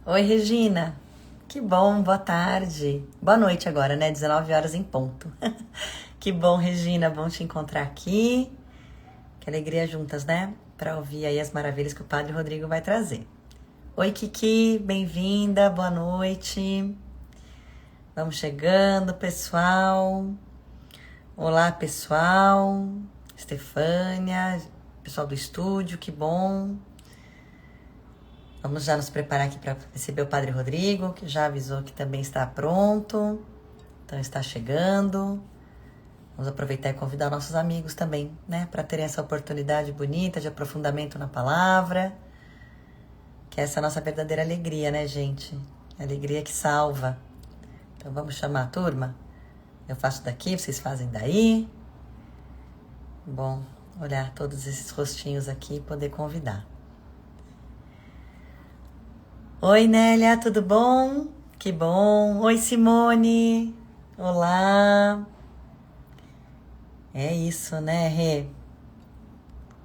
Oi, Regina. Que bom, boa tarde. Boa noite agora, né? 19 horas em ponto. Que bom, Regina, bom te encontrar aqui. Que alegria juntas, né? Para ouvir aí as maravilhas que o Padre Rodrigo vai trazer. Oi, Kiki, bem-vinda, boa noite. Vamos chegando, pessoal. Olá, pessoal. Estefânia, pessoal do estúdio, que bom. Vamos já nos preparar aqui para receber o Padre Rodrigo, que já avisou que também está pronto. Então está chegando. Vamos aproveitar e convidar nossos amigos também, né? Para terem essa oportunidade bonita de aprofundamento na palavra. Que é essa nossa verdadeira alegria, né, gente? Alegria que salva. Então vamos chamar a turma? Eu faço daqui, vocês fazem daí. Bom, olhar todos esses rostinhos aqui e poder convidar. Oi, Nélia, tudo bom? Que bom. Oi, Simone. Olá. É isso, né, Rê?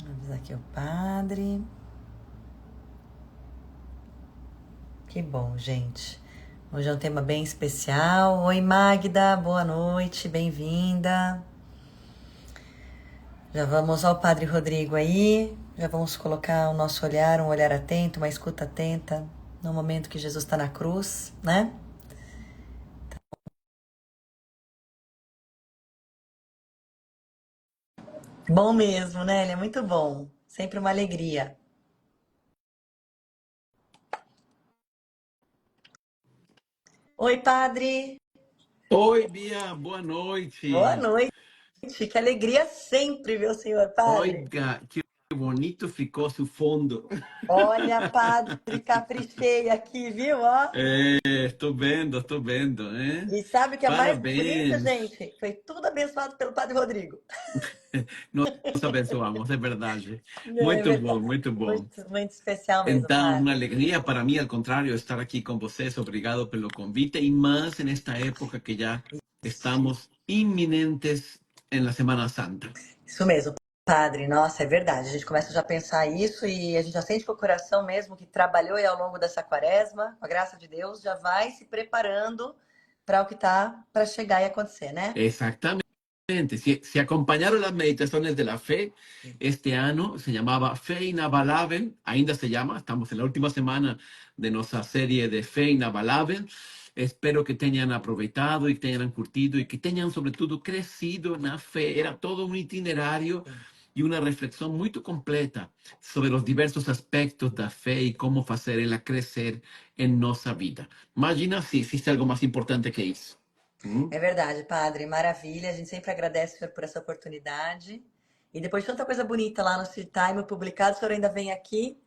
Vamos aqui o padre. Que bom, gente. Hoje é um tema bem especial. Oi, Magda, boa noite, bem-vinda. Já vamos ao Padre Rodrigo aí. Já vamos colocar o nosso olhar, um olhar atento, uma escuta atenta, no momento que Jesus está na cruz, né? Bom mesmo, né? Ele é muito bom. Sempre uma alegria. Oi, padre. Oi, Bia, boa Boa noite. noite. Que alegria sempre, meu senhor padre. Oiga, que bonito ficou seu fundo. Olha, padre, caprichei aqui, viu? Ó. Estou vendo, hein? E sabe o que é mais bonito, Parabéns. gente? Foi tudo abençoado pelo padre Rodrigo. Nós abençoamos, é verdade. É Muito bom, verdade. muito bom. Muito, muito especial mesmo, Então, padre. uma alegria para mim, ao contrário, estar aqui com vocês. Obrigado pelo convite e mais nesta época que já estamos iminentes em la Semana Santa. Isso mesmo, padre. Nossa, é verdade. A gente começa já a pensar isso e a gente já sente que o coração mesmo que trabalhou aí ao longo dessa quaresma, com a graça de Deus, já vai se preparando para o que está para chegar e acontecer, né? Exactamente. Si acompañaron las meditaciones de la fe, este año se llamaba Fe Inabalable, ainda se llama, estamos en la última semana de nuestra serie de Fe Inabalable. Espero que tengan aprovechado y que tengan curtido y que tengan sobre todo crecido en la fe. Era todo un itinerario y una reflexión muy completa sobre los diversos aspectos de la fe y cómo hacerla crecer en nuestra vida. Imagina si existe algo más importante que eso. ¿Mm? É verdade, padre. Maravilha. A gente sempre agradece o senhor por essa oportunidade. E depois de tanta coisa bonita lá no Seed Time publicado, o senhor ainda vem aqui,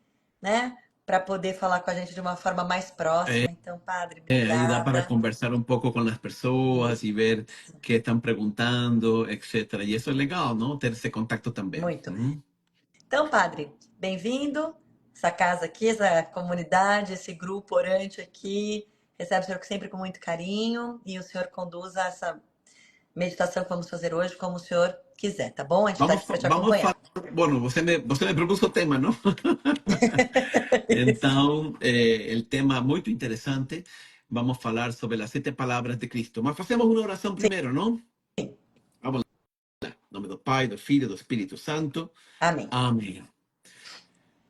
né? Para poder falar com a gente de uma forma mais próxima. Então, padre, Ahí da para obrigada. conversar un poco con las personas y ver qué están preguntando, etcétera. Y eso es legal, ¿no? Tener ese contacto también. Muito. Então, padre, bem-vindo. Essa casa aqui, essa comunidade, esse grupo orante aqui, recebe o senhor sempre com muito carinho e o senhor conduza essa meditação que vamos fazer hoje como o senhor quiser, tá bom? A gente está aqui para te Vamos acompanhar. a bueno, você me propuso o tema, ¿no? Isso. Então, el tema muy interesante. Vamos a hablar sobre las 7 palabras de Cristo. Mas hacemos una oración Sim. primero, ¿no? Vamos lá. Em nome do Pai, do Filho e do Espírito Santo. Amém. Amém.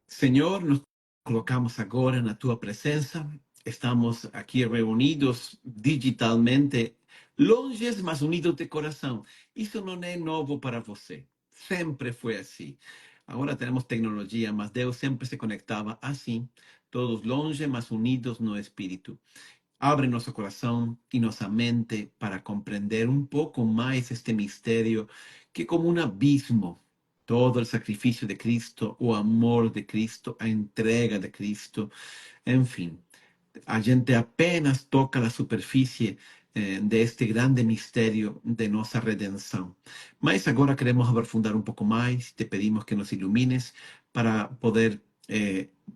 Senhor, nos colocamos agora na tua presença. Estamos aqui reunidos digitalmente, longes, mas unidos de coração. Isso não é novo para você. Sempre foi assim. Agora temos tecnologia, mas Deus sempre se conectava assim, todos longe, mas unidos no Espírito. Abre nosso coração e nossa mente para compreender um pouco mais este mistério que é como um abismo. Todo o sacrifício de Cristo, o amor de Cristo, a entrega de Cristo, enfim. A gente apenas toca a superfície deste grande mistério de nossa redenção. Mas agora queremos aprofundar um pouco mais, te pedimos que nos ilumines para poder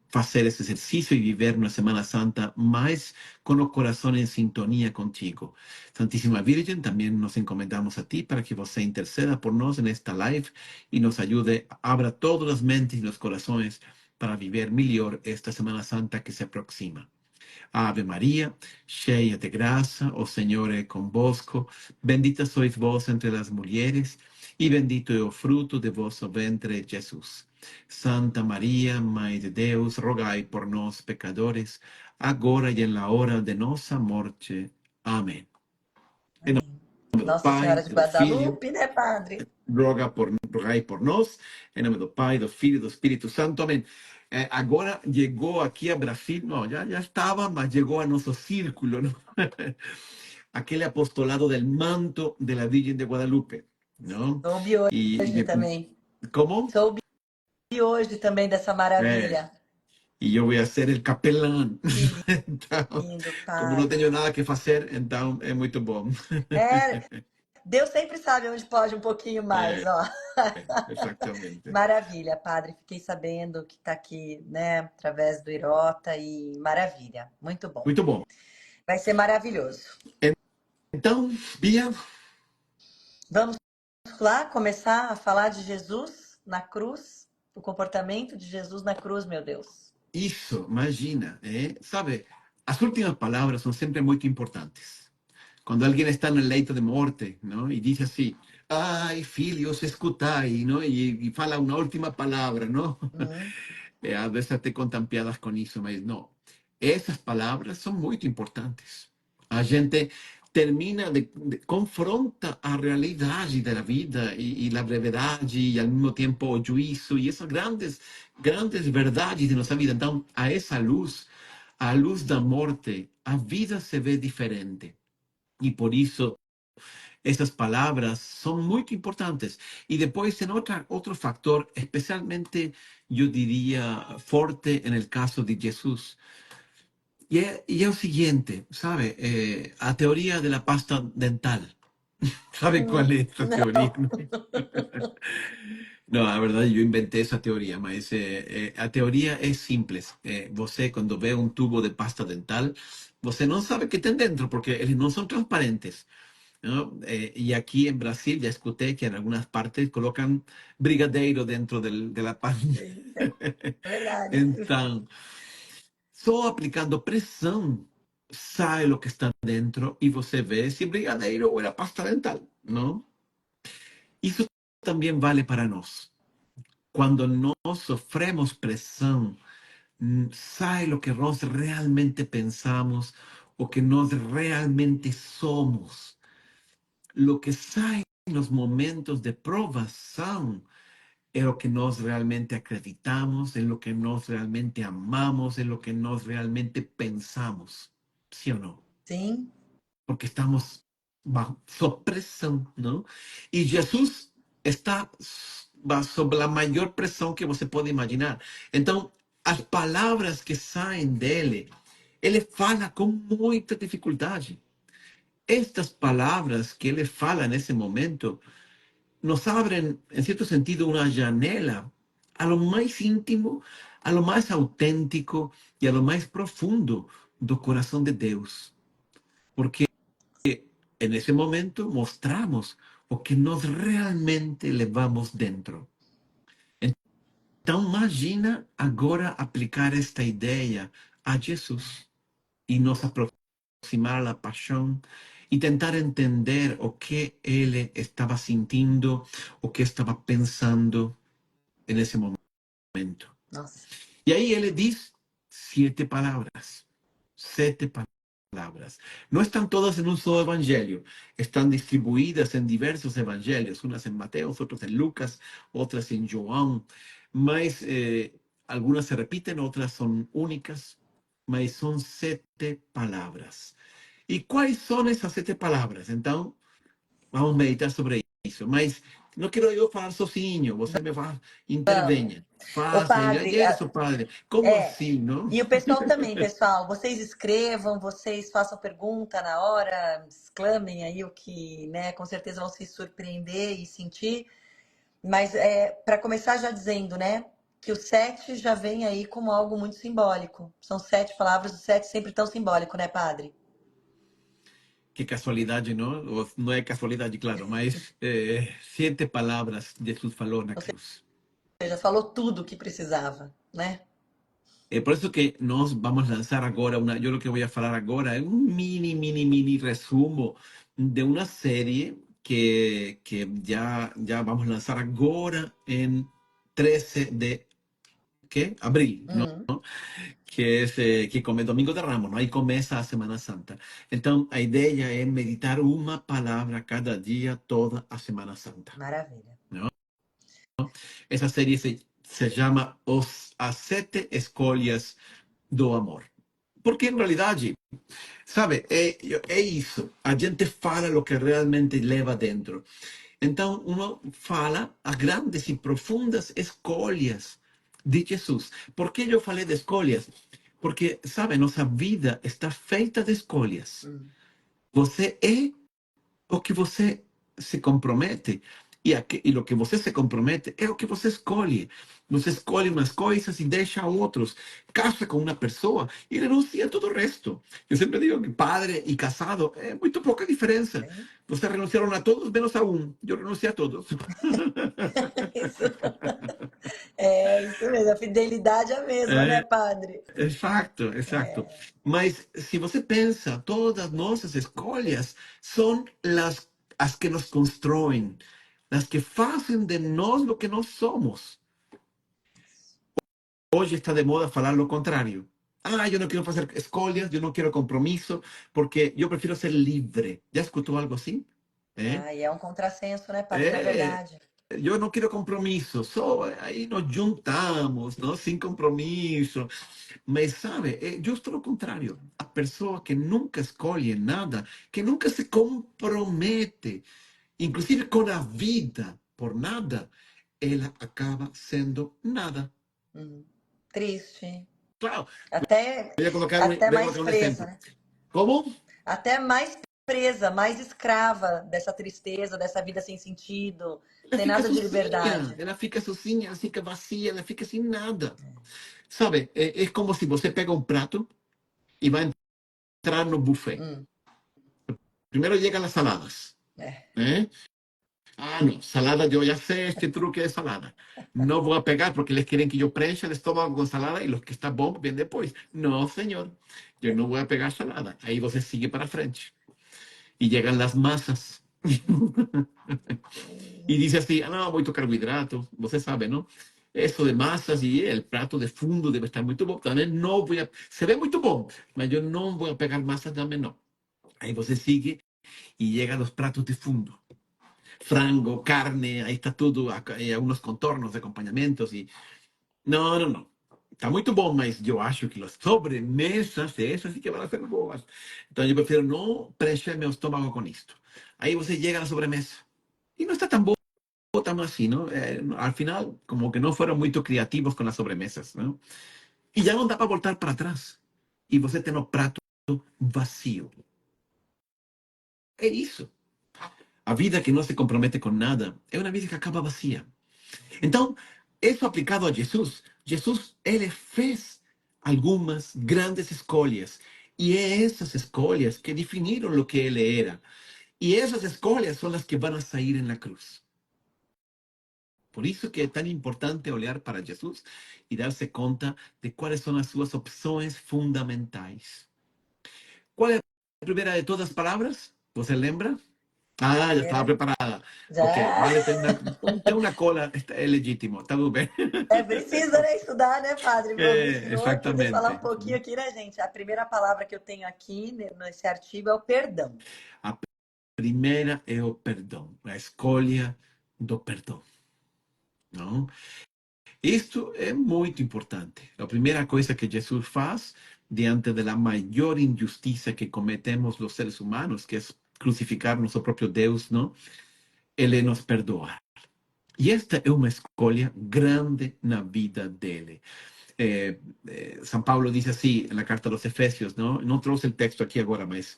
fazer esse exercício e viver uma Semana Santa mais com o coração em sintonia contigo. Santíssima Virgem, também nos encomendamos a ti para que você interceda por nós nesta live e nos ajude, abra todas as mentes e os corações para viver melhor esta Semana Santa que se aproxima. Ave María, cheia de graça, o Senhor é convosco. Bendita sois vós entre as mulheres, e bendito é o fruto de vosso ventre, Jesus. Santa Maria, Mãe de Deus, rogai por nós, pecadores, agora e na hora de nossa morte. Amém. Em Amém. nome do Nossa Pai, Senhora de do Filho, Guadalupe, né, Padre? rogai por nós, em nome do Pai, do Filho e do Espírito Santo. Amém. Agora chegou aqui a Brasil, não, já estava, mas chegou a nosso círculo, não? Aquele apostolado del manto de la Virgen de Guadalupe, ¿no? Soube Y hoje também. ¿cómo? Soube hoje também dessa Eh, maravilha. y yo voy a ser el capelán. Que Então, lindo, como não Padre. tenho nada que fazer, então é muito bom. É, Deus sempre sabe onde pode um pouquinho mais, É, ó. exatamente. Maravilha, Padre. Fiquei sabendo que está aqui, né, através do Irota e maravilha. Muito bom. Muito bom. Vai ser maravilhoso. Então, Bia, Vamos lá começar a falar de Jesus na cruz, o comportamento de Jesus na cruz, meu Deus. isso, imagina, sabe, as últimas palavras são sempre muito importantes. Quando alguém está no leito de morte, não? E diz assim, ai, filhos, escutai, não? E fala uma última palavra, não? Uhum. Às vezes até contam piadas com isso, mas não. Essas palavras são muito importantes. A gente termina confronta a realidade da vida e a brevidade e ao mesmo tempo o juízo e essas grandes verdades de nossa vida. Então, a essa luz, a luz da morte, a vida se vê diferente. E por isso essas palavras são muito importantes. E depois tem outro fator, especialmente, eu diria, forte no caso de Jesus. E é o seguinte, sabe? A teoria da pasta dental. ¿Sabe cuál es esta teoría? Não. No, a verdade, eu inventei essa teoria, mas a teoria é simples. Você, quando vê um tubo de pasta dental, você não sabe o que tem dentro, porque eles não são transparentes. ¿No? Y aquí en Brasil ya escuché que en algunas partes colocan brigadeiro dentro de la pan. Sim, é verdade. Então, só aplicando pressão sai o que está dentro e você vê se brigadeiro ou era pasta dental, não? Isso também vale para nós. Quando nós sofremos pressão, sai o que nós realmente pensamos, o que nós realmente somos. Lo que sai nos momentos de provação é o que nós realmente acreditamos, é o que nós realmente amamos, é o que nós realmente pensamos. Sim ou não? Sim, Porque estamos sob pressão, não? E Jesus está sob a maior pressão que você pode imaginar. Então, as palavras que saem dele, ele fala com muita dificuldade. Estas palavras que ele fala nesse momento nos abren, en cierto sentido, una janela a lo más íntimo, a lo más auténtico y a lo más profundo do corazón de Deus. Porque en ese momento mostramos o que nós realmente levamos dentro. Então, imagina agora aplicar esta ideia a Jesus e nos aproximar da paixão e tentar entender o que ele estava sentindo, o que estava pensando nesse momento. nossa. E aí ele diz 7 palavras. 7 palavras. Não estão todas em um só evangelho. Estão distribuídas em diversos evangelhos. Umas em Mateus, outras em Lucas, outras em João. Mas algumas se repetem, outras são únicas. Mas são 7 palavras. E quais são essas 7 palavras? Então, vamos meditar sobre isso. Mas não quero eu falar sozinho. Você me fala, Vamos. intervenha. Ô, Faça. E padre, aí, seu padre, como é. assim, não? E o pessoal também, pessoal. Vocês escrevam, vocês façam pergunta na hora, exclamem aí o que, né? Com certeza vão se surpreender e sentir. Mas para começar já dizendo, né? Que o 7 já vem aí como algo muito simbólico. São 7 palavras, o 7 sempre tão simbólico, né, padre? Que casualidade, não? Não é casualidade, claro, mas 7 palavras Jesus falou na cruz. Você já falou tudo o que precisava, né? Por eso que nós vamos lançar agora, eu o que vou falar agora é um mini resumo de uma série que já vamos lançar agora em 13 de abril, não? Uhum. Que é que come Domingo de Ramos, não? Aí começa a Semana Santa. Então, a ideia é meditar uma palavra cada dia, toda a Semana Santa. Maravilha. Essa série se chama As Sete Escolhas do Amor. Porque, em realidade, sabe, é isso. A gente fala o que realmente leva dentro. Então, uno fala as grandes e profundas escolhas de Jesus. Por que eu falei de escolhas? Porque, sabe, nossa vida está feita de escolhas. Uhum. Você é o que você se compromete. E o que você se compromete é o que você escolhe. Você escolhe umas coisas e deixa outros. Casa com uma pessoa e renuncia a todo o resto. Eu sempre digo que padre e casado é muito pouca diferença. Bem, Vocês renunciaram a todos, menos a um. Eu renunciei a todos. isso, isso mesmo, a fidelidade é a mesma, né, É, padre? exato, exato. Mas se você pensa, todas as nossas escolhas são as que nos constroem, as que fazem de nós o que nós somos. Hoje está de moda falar lo contrário. Ah, eu não quero fazer escolhas, eu não quero compromisso, porque eu prefiro ser livre. Já escutou algo assim? É? Ah, e é um contrassenso, né, padre? Na É, verdade. eu não quero compromisso, só aí nos juntamos, não? Sem compromisso. Mas sabe, é justo o contrário. A pessoa que nunca escolhe nada, que nunca se compromete, inclusive com a vida, por nada, ela acaba sendo nada. Uhum. Triste. Claro, Até, até voy a mais colocar um presa, exemplo. né? Como? Até mais presa, mais escrava dessa tristeza, dessa vida sem sentido, sem nada de liberdade. Ela fica sozinha, ela fica vazia, ela fica sem nada. Sabe, é como se você pega um prato e vai entrar no buffet. Hum, Primeiro chegam as saladas, é. né? Ah, não, salada, eu já sei este truque de salada. Não vou pegar porque eles querem que eu preencha o estômago com salada e os que está bom vem depois. Não, senhor, eu não vou pegar salada. Aí você sigue para frente. E chegam as massas. E diz assim, ah, não, muito carboidrato, você sabe, não? Isso de massas e o prato de fundo deve estar muito bom. Também não vou se ve muito bom, mas eu não vou pegar massas também não. Aí você sigue e chega aos pratos de fundo. Frango, carne, aí está tudo, alguns contornos de acompanhamentos e... Não, não, não. Está muito bom, mas eu acho que as sobremesas, essas sí que vão ser boas. Então eu prefiro não preencher meu estômago com isto. Aí você chega na sobremesa e não está tão bom tan así, ¿no? Al final, como que no fueron muy creativos con las sobremesas, ¿no? Y ya no da para voltar para atrás. Y você tem o prato vazio. É isso. A vida que não se compromete com nada é uma vida que acaba vazia. Então, isso aplicado a Jesus. Jesus, ele fez algumas grandes escolhas. E é essas escolhas que definiram o que ele era. E essas escolhas são as que vão a sair na cruz. Por isso que é tão importante olhar para Jesus e dar-se conta de quais são as suas opções fundamentais. Qual é a primeira de todas as palavras? Você lembra? Ah, já estava Primeira, preparada. Ok, já. vale, tem uma cola, é legítimo, está tudo bem. É, precisa, né, estudar, né, padre? O É, senhor poder falar um exatamente. pouquinho aqui, né, gente? A primeira palavra que eu tenho aqui nesse artigo é o perdão. A primeira é o perdão, a escolha do perdão. Não? Isto é muito importante. A primeira coisa que Jesus faz diante da maior injustiça que cometemos os seres humanos, que é crucificar nosso próprio Deus, não? Ele nos perdoa. E esta é uma escolha grande na vida dele. São Paulo diz assim na carta aos Efésios, não trouxe o texto aqui agora, mas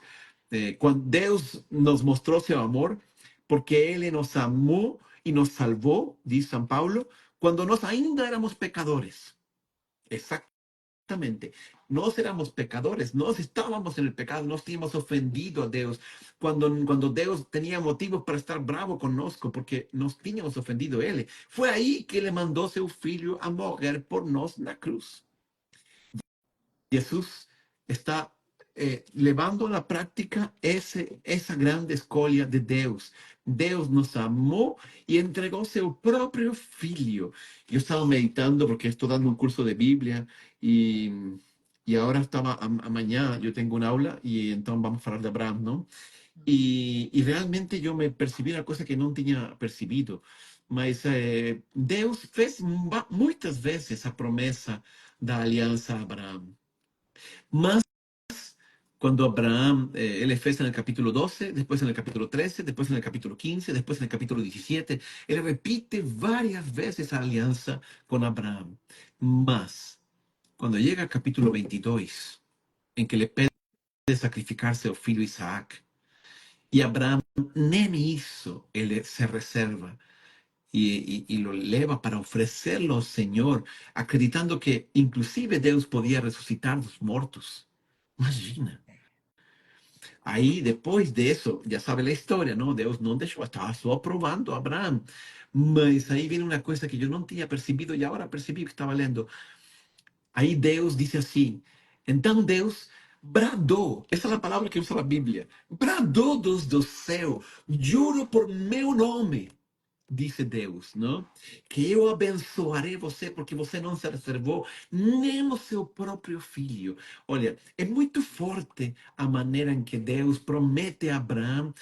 quando Deus nos mostrou seu amor, porque Ele nos amou e nos salvou, diz São Paulo, quando nós ainda éramos pecadores. Exactamente. Nós éramos pecadores, nós estávamos en el pecado, nós tínhamos ofendido a Deus. Quando Deus tinha motivos para estar bravo conosco, porque nós tínhamos ofendido a Ele. Foi aí que Ele mandou seu Filho a morrer por nós na cruz. Jesús está levando a la práctica esa grande escolha de Deus. Deus nos amou e entregou seu próprio Filho. Eu estava meditando, porque estou dando um curso de Bíblia, e agora estava, amanhã eu tenho uma aula, e então vamos falar de Abraão, não? E realmente eu me percebi uma coisa que não tinha percebido, mas Deus fez muitas vezes a promessa da aliança a Abraão. Mas cuando Abraham, él fez en el capítulo 12, después en el capítulo 13, después en el capítulo 15, después en el capítulo 17, él repite varias veces la alianza con Abraham. Mas, cuando llega al capítulo 22, en que le pide sacrificarse al filho Isaac, y Abraham nem isso, él se reserva y lo eleva para ofrecerlo al Señor, acreditando que inclusive Dios podía resucitar los muertos. Imagina. Aí, depois disso, já sabe a história, não? Deus não deixou, estava só aprovando Abraão. Mas aí vem uma coisa que eu não tinha percebido e agora percebi que estava lendo. Aí Deus disse assim: então Deus bradou, essa é a palavra que usa a Bíblia, bradou do céu, juro por meu nome, disse Deus, não? Que eu abençoarei você porque você não se reservou nem o seu próprio filho. Olha, é muito forte a maneira em que Deus promete a Abraão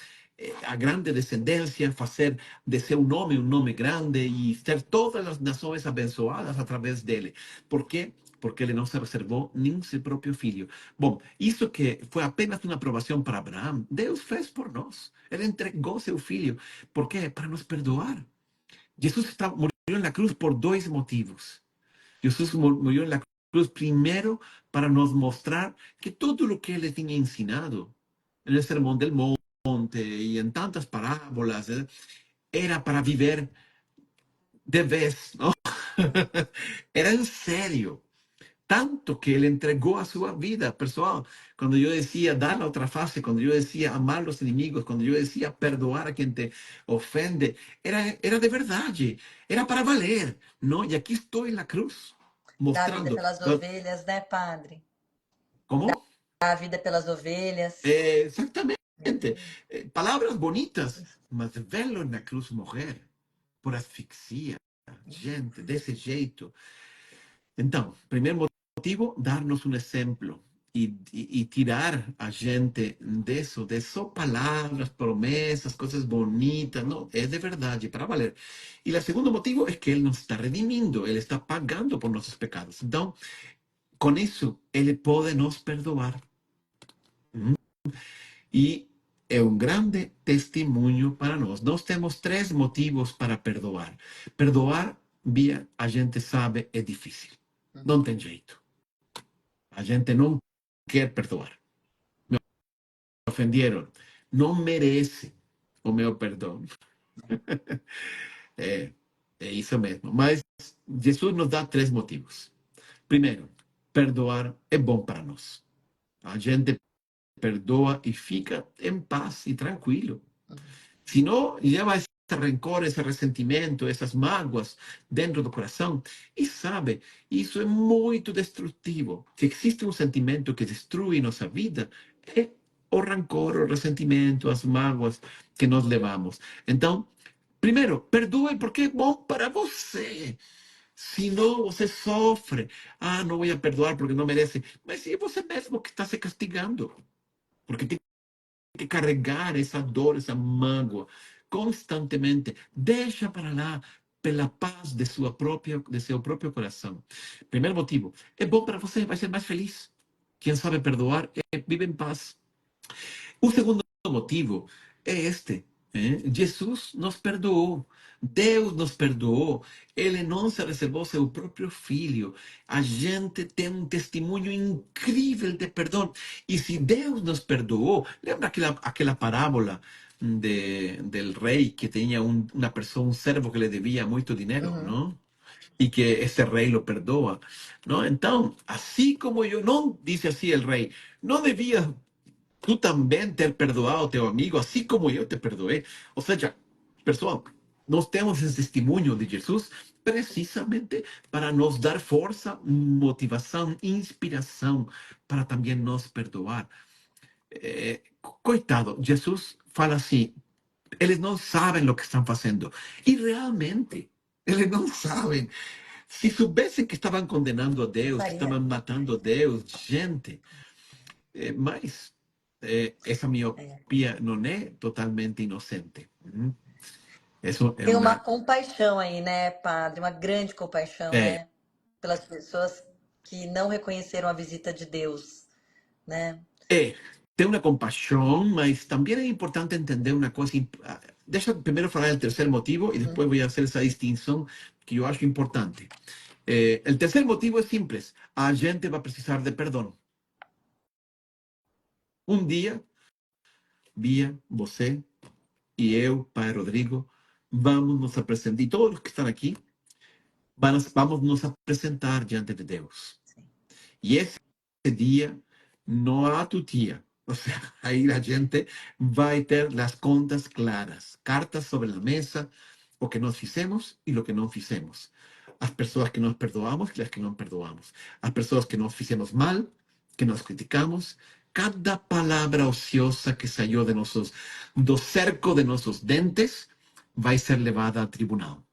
a grande descendência, fazer de seu nome um nome grande e ter todas as nações abençoadas através dele. Por quê? Porque ele não se reservou nem seu próprio filho. Bom, isso que foi apenas uma aprovação para Abraão, Deus fez por nós. Ele entregou seu filho. ¿Por qué? Para nos perdoar. Jesús murió en la cruz por dos motivos. Jesús murió en la cruz primero para nos mostrar que todo lo que él le tenía enseñado en el Sermón del Monte y en tantas parábolas era para vivir de vez, ¿no? Era en serio. Tanto que ele entregou a sua vida, pessoal. Quando eu dizia dar a outra face, quando eu dizia amar os inimigos, quando eu dizia perdoar a quem te ofende, era de verdade, era para valer, não? E aqui estou na cruz, Dá a vida mostrando. pelas ovelhas, né, padre? Como? Dá a vida pelas ovelhas. Exatamente. Meu Deus. Palavras bonitas, mas vê-lo na cruz morrer por asfixia, gente, desse jeito. Então, primeiro motivo, dar-nos um exemplo e tirar a gente disso, de só palavras, promessas, coisas bonitas, não, é de verdade, para valer. E o segundo motivo é que Ele nos está redimindo, Ele está pagando por nossos pecados. Então, com isso, Ele pode nos perdoar. E é um grande testemunho para nós. Nós temos três motivos para perdoar. Perdoar, Bia, a gente sabe, é difícil. Não tem jeito. A gente não quer perdoar. Me ofenderam. Não merece o meu perdão. É isso mesmo. Mas Jesus nos dá três motivos. Primeiro, perdoar é bom para nós. A gente perdoa e fica em paz e tranquilo. Se não, leva esse rancor, esse ressentimento, essas mágoas dentro do coração. E sabe, isso é muito destrutivo. Se existe um sentimento que destrui nossa vida, é o rancor, o ressentimento, as mágoas que nós levamos. Então, primeiro, perdoe porque é bom para você. Se não, você sofre. Ah, não vou perdoar porque não merece. Mas é você mesmo que está se castigando. Porque tem que carregar essa dor, essa mágoa constantemente. Deixa para lá pela paz de seu próprio coração. Primeiro motivo, é bom para você, vai ser mais feliz. Quem sabe perdoar, vive em paz. O segundo motivo é este. Jesus nos perdoou. Deus nos perdoou. Ele não se reservou seu próprio filho. A gente tem um testemunho incrível de perdão. E se Deus nos perdoou, lembra aquela parábola del rei que tinha uma pessoa, um servo que lhe devia muito dinheiro, não? E que esse rei lo perdoa, não? Então, assim como eu, não disse assim o rei, não devia tú también ter perdoado a teu amigo, así como yo te perdoé. O sea, pessoal, nós temos esse testemunho de Jesus precisamente para nos dar força, motivação, inspiração para também nos perdoar. Coitado, Jesus fala assim, eles não sabem o que estão fazendo. E realmente, eles não sabem. Se soubessem que estavam condenando a Não Deus, que faria. estavam matando a Deus, gente, mas essa É. miopia não é totalmente inocente. Isso é Tem uma uma... compaixão aí, né, padre? Uma grande compaixão, É, né? Pelas pessoas que não reconheceram a visita de Deus, né? é, tem uma compaixão, mas também é importante entender uma coisa. Deixa eu primeiro falar o terceiro motivo e depois vou fazer essa distinção que eu acho importante. O terceiro motivo é simples. A gente vai precisar de perdão. Um dia, Bia, você e eu, Pai Rodrigo, vamos nos apresentar, e todos os que estão aqui, vamos nos apresentar diante de Deus. Sim. E esse dia não há tutia. O sea, ahí la gente vai ter las contas claras, cartas sobre la mesa, o que nós fizemos e o que não fizemos. As pessoas que nós perdoamos e as que não perdoamos. As pessoas que nós fizemos mal, que nós criticamos. Cada palavra ociosa que saiu de do cerco de nossos dentes vai ser levada ao tribunal.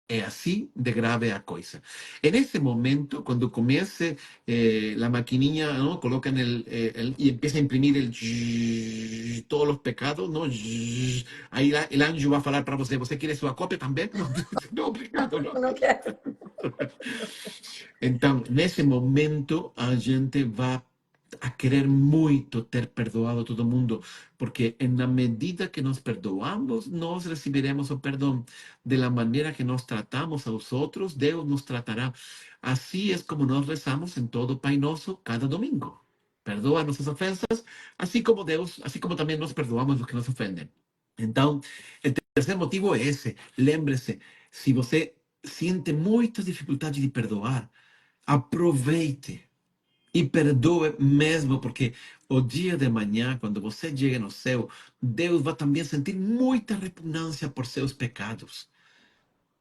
É assim de grave a coisa. En ese momento, cuando comience la maquinilla, ¿no? Colocan y empieza a imprimir todos los pecados, ¿no? Ahí el anjo va a falar para você, ¿você quiere su cópia también? No, no, obrigado, no. Não quero. Então, nesse momento, a gente vai a querer muito ter perdoado todo mundo, porque na medida que nos perdoamos, nós receberemos o perdão. De la maneira que nós tratamos aos outros, Deus nos tratará. Assim é como nós rezamos em todo o Pai Nosso cada domingo. Perdoa nossas ofensas, assim como Deus, assim como também nós perdoamos os que nos ofendem. Então, o terceiro motivo é esse. Lembre-se, se você sente muita dificuldade de perdoar, aproveite e perdoe mesmo, porque o dia de manhã, quando você chega no céu, Deus vai também sentir muita repugnância por seus pecados.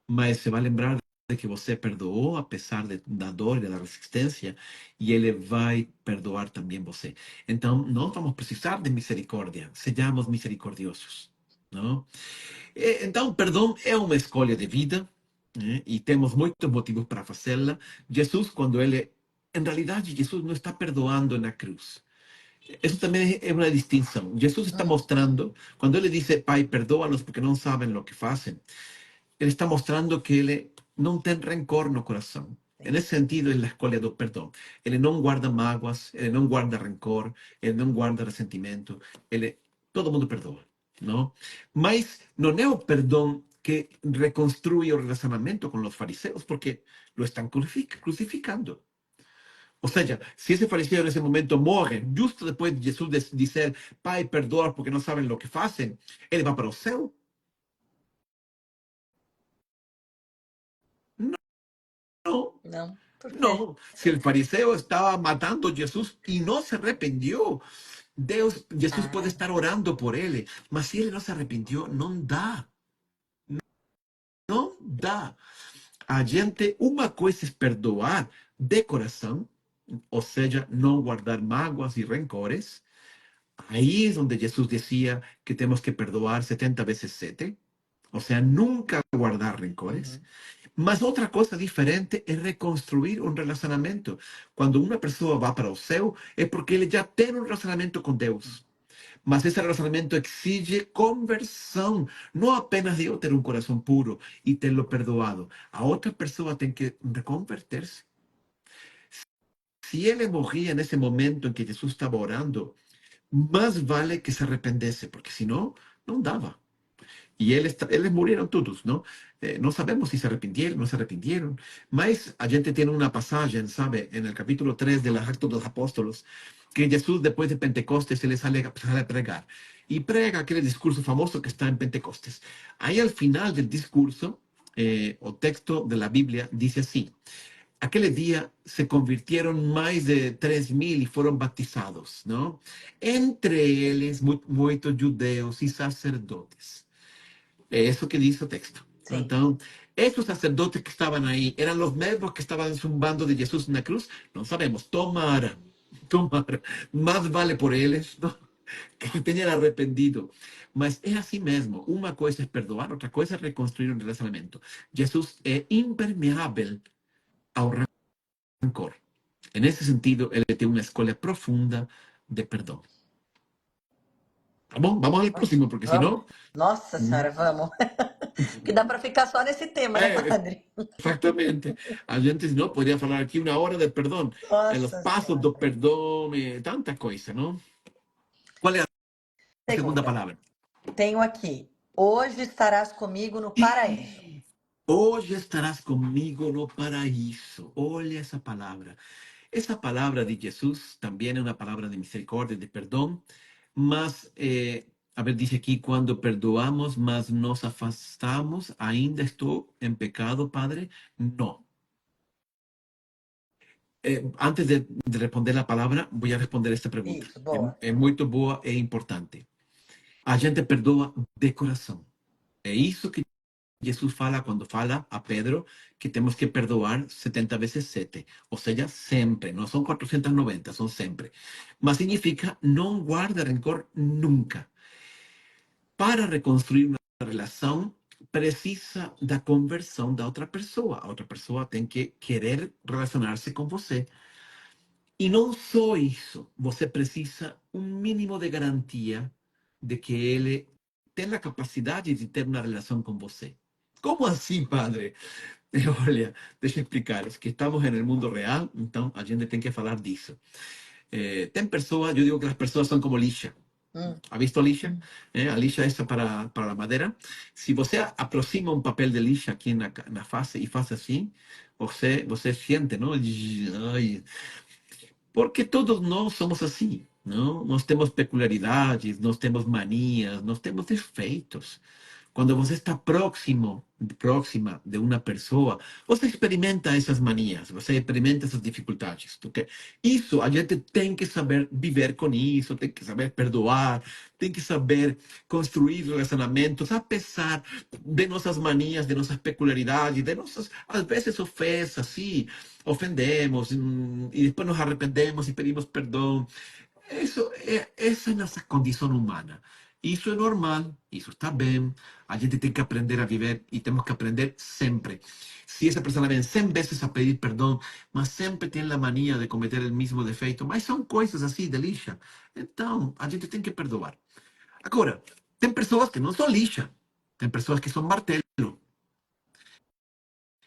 Mas você vai lembrar de que você perdoou, apesar da dor e da resistência, e Ele vai perdoar também você. Então, nós vamos precisar de misericórdia. Sejamos misericordiosos, não? Então, perdão é uma escolha de vida, né? E temos muitos motivos para fazê-la. Jesus, quando ele... Em realidade, Jesus não está perdoando na cruz. Isso também é uma distinção. Jesus está mostrando, quando ele diz, Pai, perdoa-los porque não sabem o que fazem, ele está mostrando que ele não tem rancor no coração. Nesse sentido, ele é a escolha do perdão. Ele não guarda mágoas, ele não guarda rancor, ele não guarda ressentimento. Todo mundo perdoa, não? Mas não é o perdão que reconstrui o relacionamento com os fariseus, porque lo estão crucificando. Ou seja, se esse fariseu nesse momento morre, justo depois de Jesus dizer, Pai, perdoa porque não sabem o que fazem, ele vai para o céu? Não. Não. Por quê? No, si el fariseo estaba matando a Jesús y no se arrepintió, Jesús puede Ah, estar orando por él, mas si él no se arrepintió, no da, no da. A gente, uma coisa es perdoar de corazón, o sea, no guardar mágoas y rencores. Ahí es donde Jesús decía que tenemos que perdoar 70 veces 7, o sea, nunca guardar rencores. Mas outra coisa diferente é reconstruir um relacionamento. Quando uma pessoa vai para o céu, é porque ele já tem um relacionamento com Deus. Mas esse relacionamento exige conversão. Não apenas de eu ter um coração puro e tê-lo perdoado. A outra pessoa tem que reconverter-se. Se ele morria nesse momento em que Jesus estava orando, mais vale que se arrependesse, porque senão não dava. Y eles murieron todos, ¿no? No sabemos si se arrepintieron, no se arrepintieron, mas a gente tiene una pasaje, ¿sabe? En el capítulo 3 de los Actos de los Apóstolos, que Jesús después de Pentecostes se le sale a pregar. Y prega aquel discurso famoso que está en Pentecostes. Ahí al final del discurso, o texto de la Biblia, dice así. Aquel día se convirtieron más de 3.000 y fueron bautizados, ¿no? Entre ellos muchos judeos y sacerdotes. É isso que diz o texto. Sim. Então, esses sacerdotes que estavam aí, eram os mesmos que estavam zumbando de Jesus na cruz? Não sabemos. Tomara, tomara. Mais vale por eles, não? Que tenham arrependido. Mas é assim mesmo. Uma coisa é perdoar, outra coisa é reconstruir um relacionamento. Jesus é impermeável ao rancor. Nesse sentido, ele tem uma escolha profunda de perdão. Tá bom? Vamos ao próximo, porque Vamos. senão. Nossa senhora, vamos. Que dá para ficar só nesse tema, né, É, padre? exatamente. A gente não poderia falar aqui uma hora de perdão. Os Nossa passos senhora. do perdão, tanta coisa, não? Qual é a segunda Segunda, palavra? tenho aqui. Hoje estarás comigo no paraíso. Hoje estarás comigo no paraíso. Olha essa palavra. Essa palavra de Jesus também é uma palavra de misericórdia, de perdão, mas, a ver, dice aqui, quando perdoamos, mas nos afastamos, ¿ainda estou em pecado, Padre? Não. Antes de responder a palavra, vou responder esta pergunta. Isso, boa. É muito boa e importante. A gente perdoa de coração. É isso que Jesus fala quando fala a Pedro que temos que perdoar 70 vezes 7. Ou seja, sempre. Não são 490, são sempre. Mas significa não guarda rencor nunca. Para reconstruir uma relação, precisa da conversão da outra pessoa. A outra pessoa tem que querer relacionar-se com você. E não só isso, você precisa um mínimo de garantia de que ele tem a capacidade de ter uma relação com você. Como assim, padre? Olha, deixa eu explicar. É que estamos no mundo real, então a gente tem que falar disso. Tem pessoas, eu digo que as pessoas são como lixa. Hum, ¿Ha visto lixa? A lixa essa para a madeira. Se você aproxima um papel de lixa aqui na face e faz assim, você sente, não? Ai, porque todos nós somos assim, não? Nós temos peculiaridades, nós temos manias, nós temos defeitos. Quando você está próxima de uma pessoa, você experimenta essas manias, você experimenta essas dificuldades. Porque isso, a gente tem que saber viver com isso, tem que saber perdoar, tem que saber construir relacionamentos, apesar de nossas manias, de nossas peculiaridades, de nossas, às vezes, ofensas, sim, ofendemos, e depois nos arrependemos e pedimos perdão. Essa é a nossa condição humana. Isso é normal, isso está bem. A gente tem que aprender a viver e temos que aprender sempre. Se essa pessoa vem 100 vezes a pedir perdão, mas sempre tem a mania de cometer o mesmo defeito, mas são coisas assim de lixa, então a gente tem que perdoar. Agora, tem pessoas que não são lixa, tem pessoas que são martelo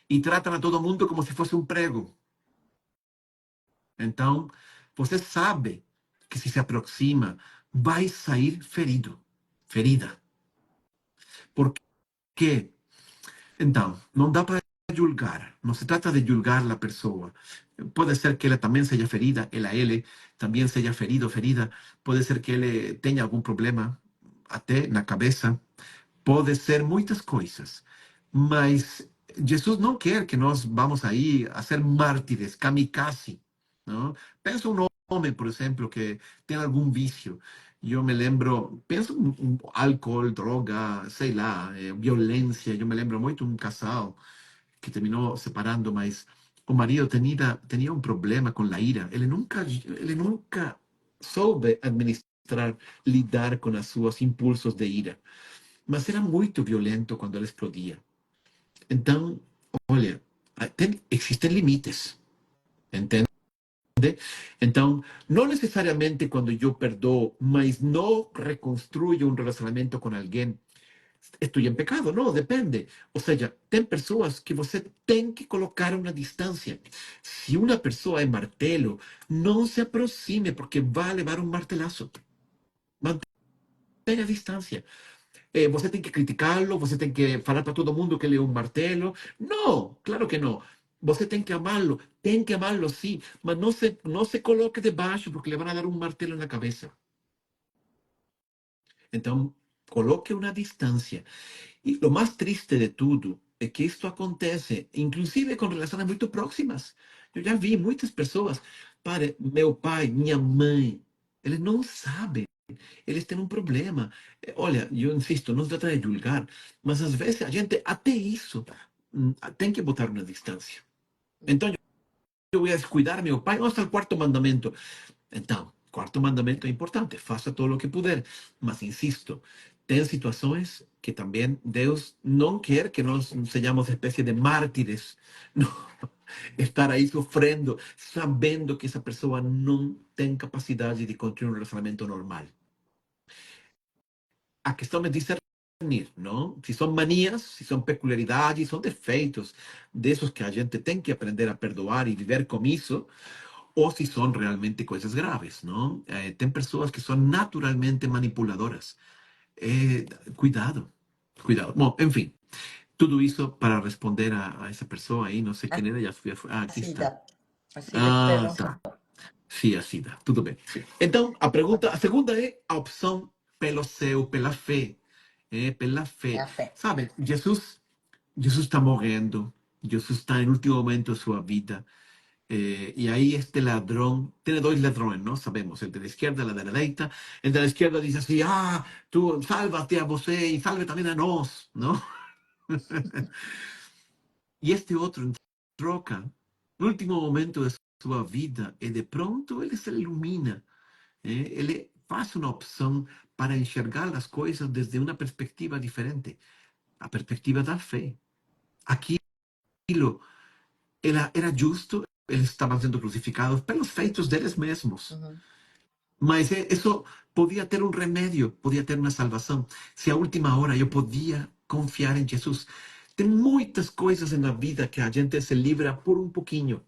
e tratam a todo mundo como se fosse um prego. Então, você sabe que se aproxima, vai sair ferido, ferida. Por quê? Então, não dá para julgar. Não se trata de julgar a pessoa. Pode ser que ela também seja ferida, ele também seja ferido, ferida. Pode ser que ele tenha algum problema até na cabeça. Pode ser muitas coisas. Mas Jesus não quer que nós vamos aí a ser mártires, kamikaze, não? Pensa um homem, por exemplo, que tem algum vício. Eu me lembro, penso em álcool, droga, sei lá, violência. Eu me lembro muito um casal que terminou separando, mas o marido tinha um problema com a ira. Ele nunca soube administrar, lidar com os seus impulsos de ira. Mas era muito violento quando ele explodia. Então, olha, existem limites, entende? Então, não necessariamente quando eu perdoo, mas não reconstruyo um relacionamento com alguém, estou em pecado. Não, depende. Ou seja, tem pessoas que você tem que colocar uma distância. Se uma pessoa é martelo, não se aproxime, porque vai levar um martelaço. Mantenha a distância. Você tem que criticá-lo, você tem que falar para todo mundo que ele é um martelo. Não, claro que não. Você tem que amá-lo sim, mas não se coloque debaixo, porque le vão dar um martelo na cabeça. Então, coloque uma distância. E o mais triste de tudo é que isto acontece, inclusive com relações muito próximas. Eu já vi muitas pessoas, para meu pai, minha mãe, eles não sabem. eles têm um problema. Olha, eu insisto, não se trata de julgar, mas às vezes a gente até isso tem que botar na distância. Então eu vou descuidar meu pai, vamos ao quarto mandamento. Então, quarto mandamento é importante, faça todo o que puder, mas insisto, tem situações que também Deus não quer que nós sejamos espécie de mártires, não, estar aí sofrendo, sabendo que essa pessoa não tem capacidade de construir um relacionamento normal. A questão é discernir, não? Se são manias, se são peculiaridades, são defeitos desses que a gente tem que aprender a perdoar e viver com isso, ou se são realmente coisas graves, não? Tem pessoas que são naturalmente manipuladoras. Cuidado, cuidado. Bom, enfim, tudo isso para responder a essa pessoa aí, não sei A quem era, já fui. Aqui está. Cida. A Cida que Ah, perguntou. tá. Sim, assim dá. Tudo bem. Então, a segunda é a opção pelo céu, pela fé. Pela É fé. a fé. Sabe, Jesus está morrendo. Jesus está no último momento de sua vida. Y ahí este ladrón, tiene dos ladrones, ¿no? Sabemos, el de la izquierda y el de la derecha. El de la izquierda dice así, tú sálvate a vos y salve también a nos, ¿no? Y este otro troca, el último momento de su vida, y de pronto él se ilumina, él hace una opción para enxergar las cosas desde una perspectiva diferente, a perspectiva da fe. Aquilo era justo, eles estavam sendo crucificados pelos feitos deles mesmos. Uhum. Mas isso podia ter um remédio, podia ter uma salvação. Se a última hora eu podia confiar em Jesus. Tem muitas coisas na vida que a gente se livra por um pouquinho.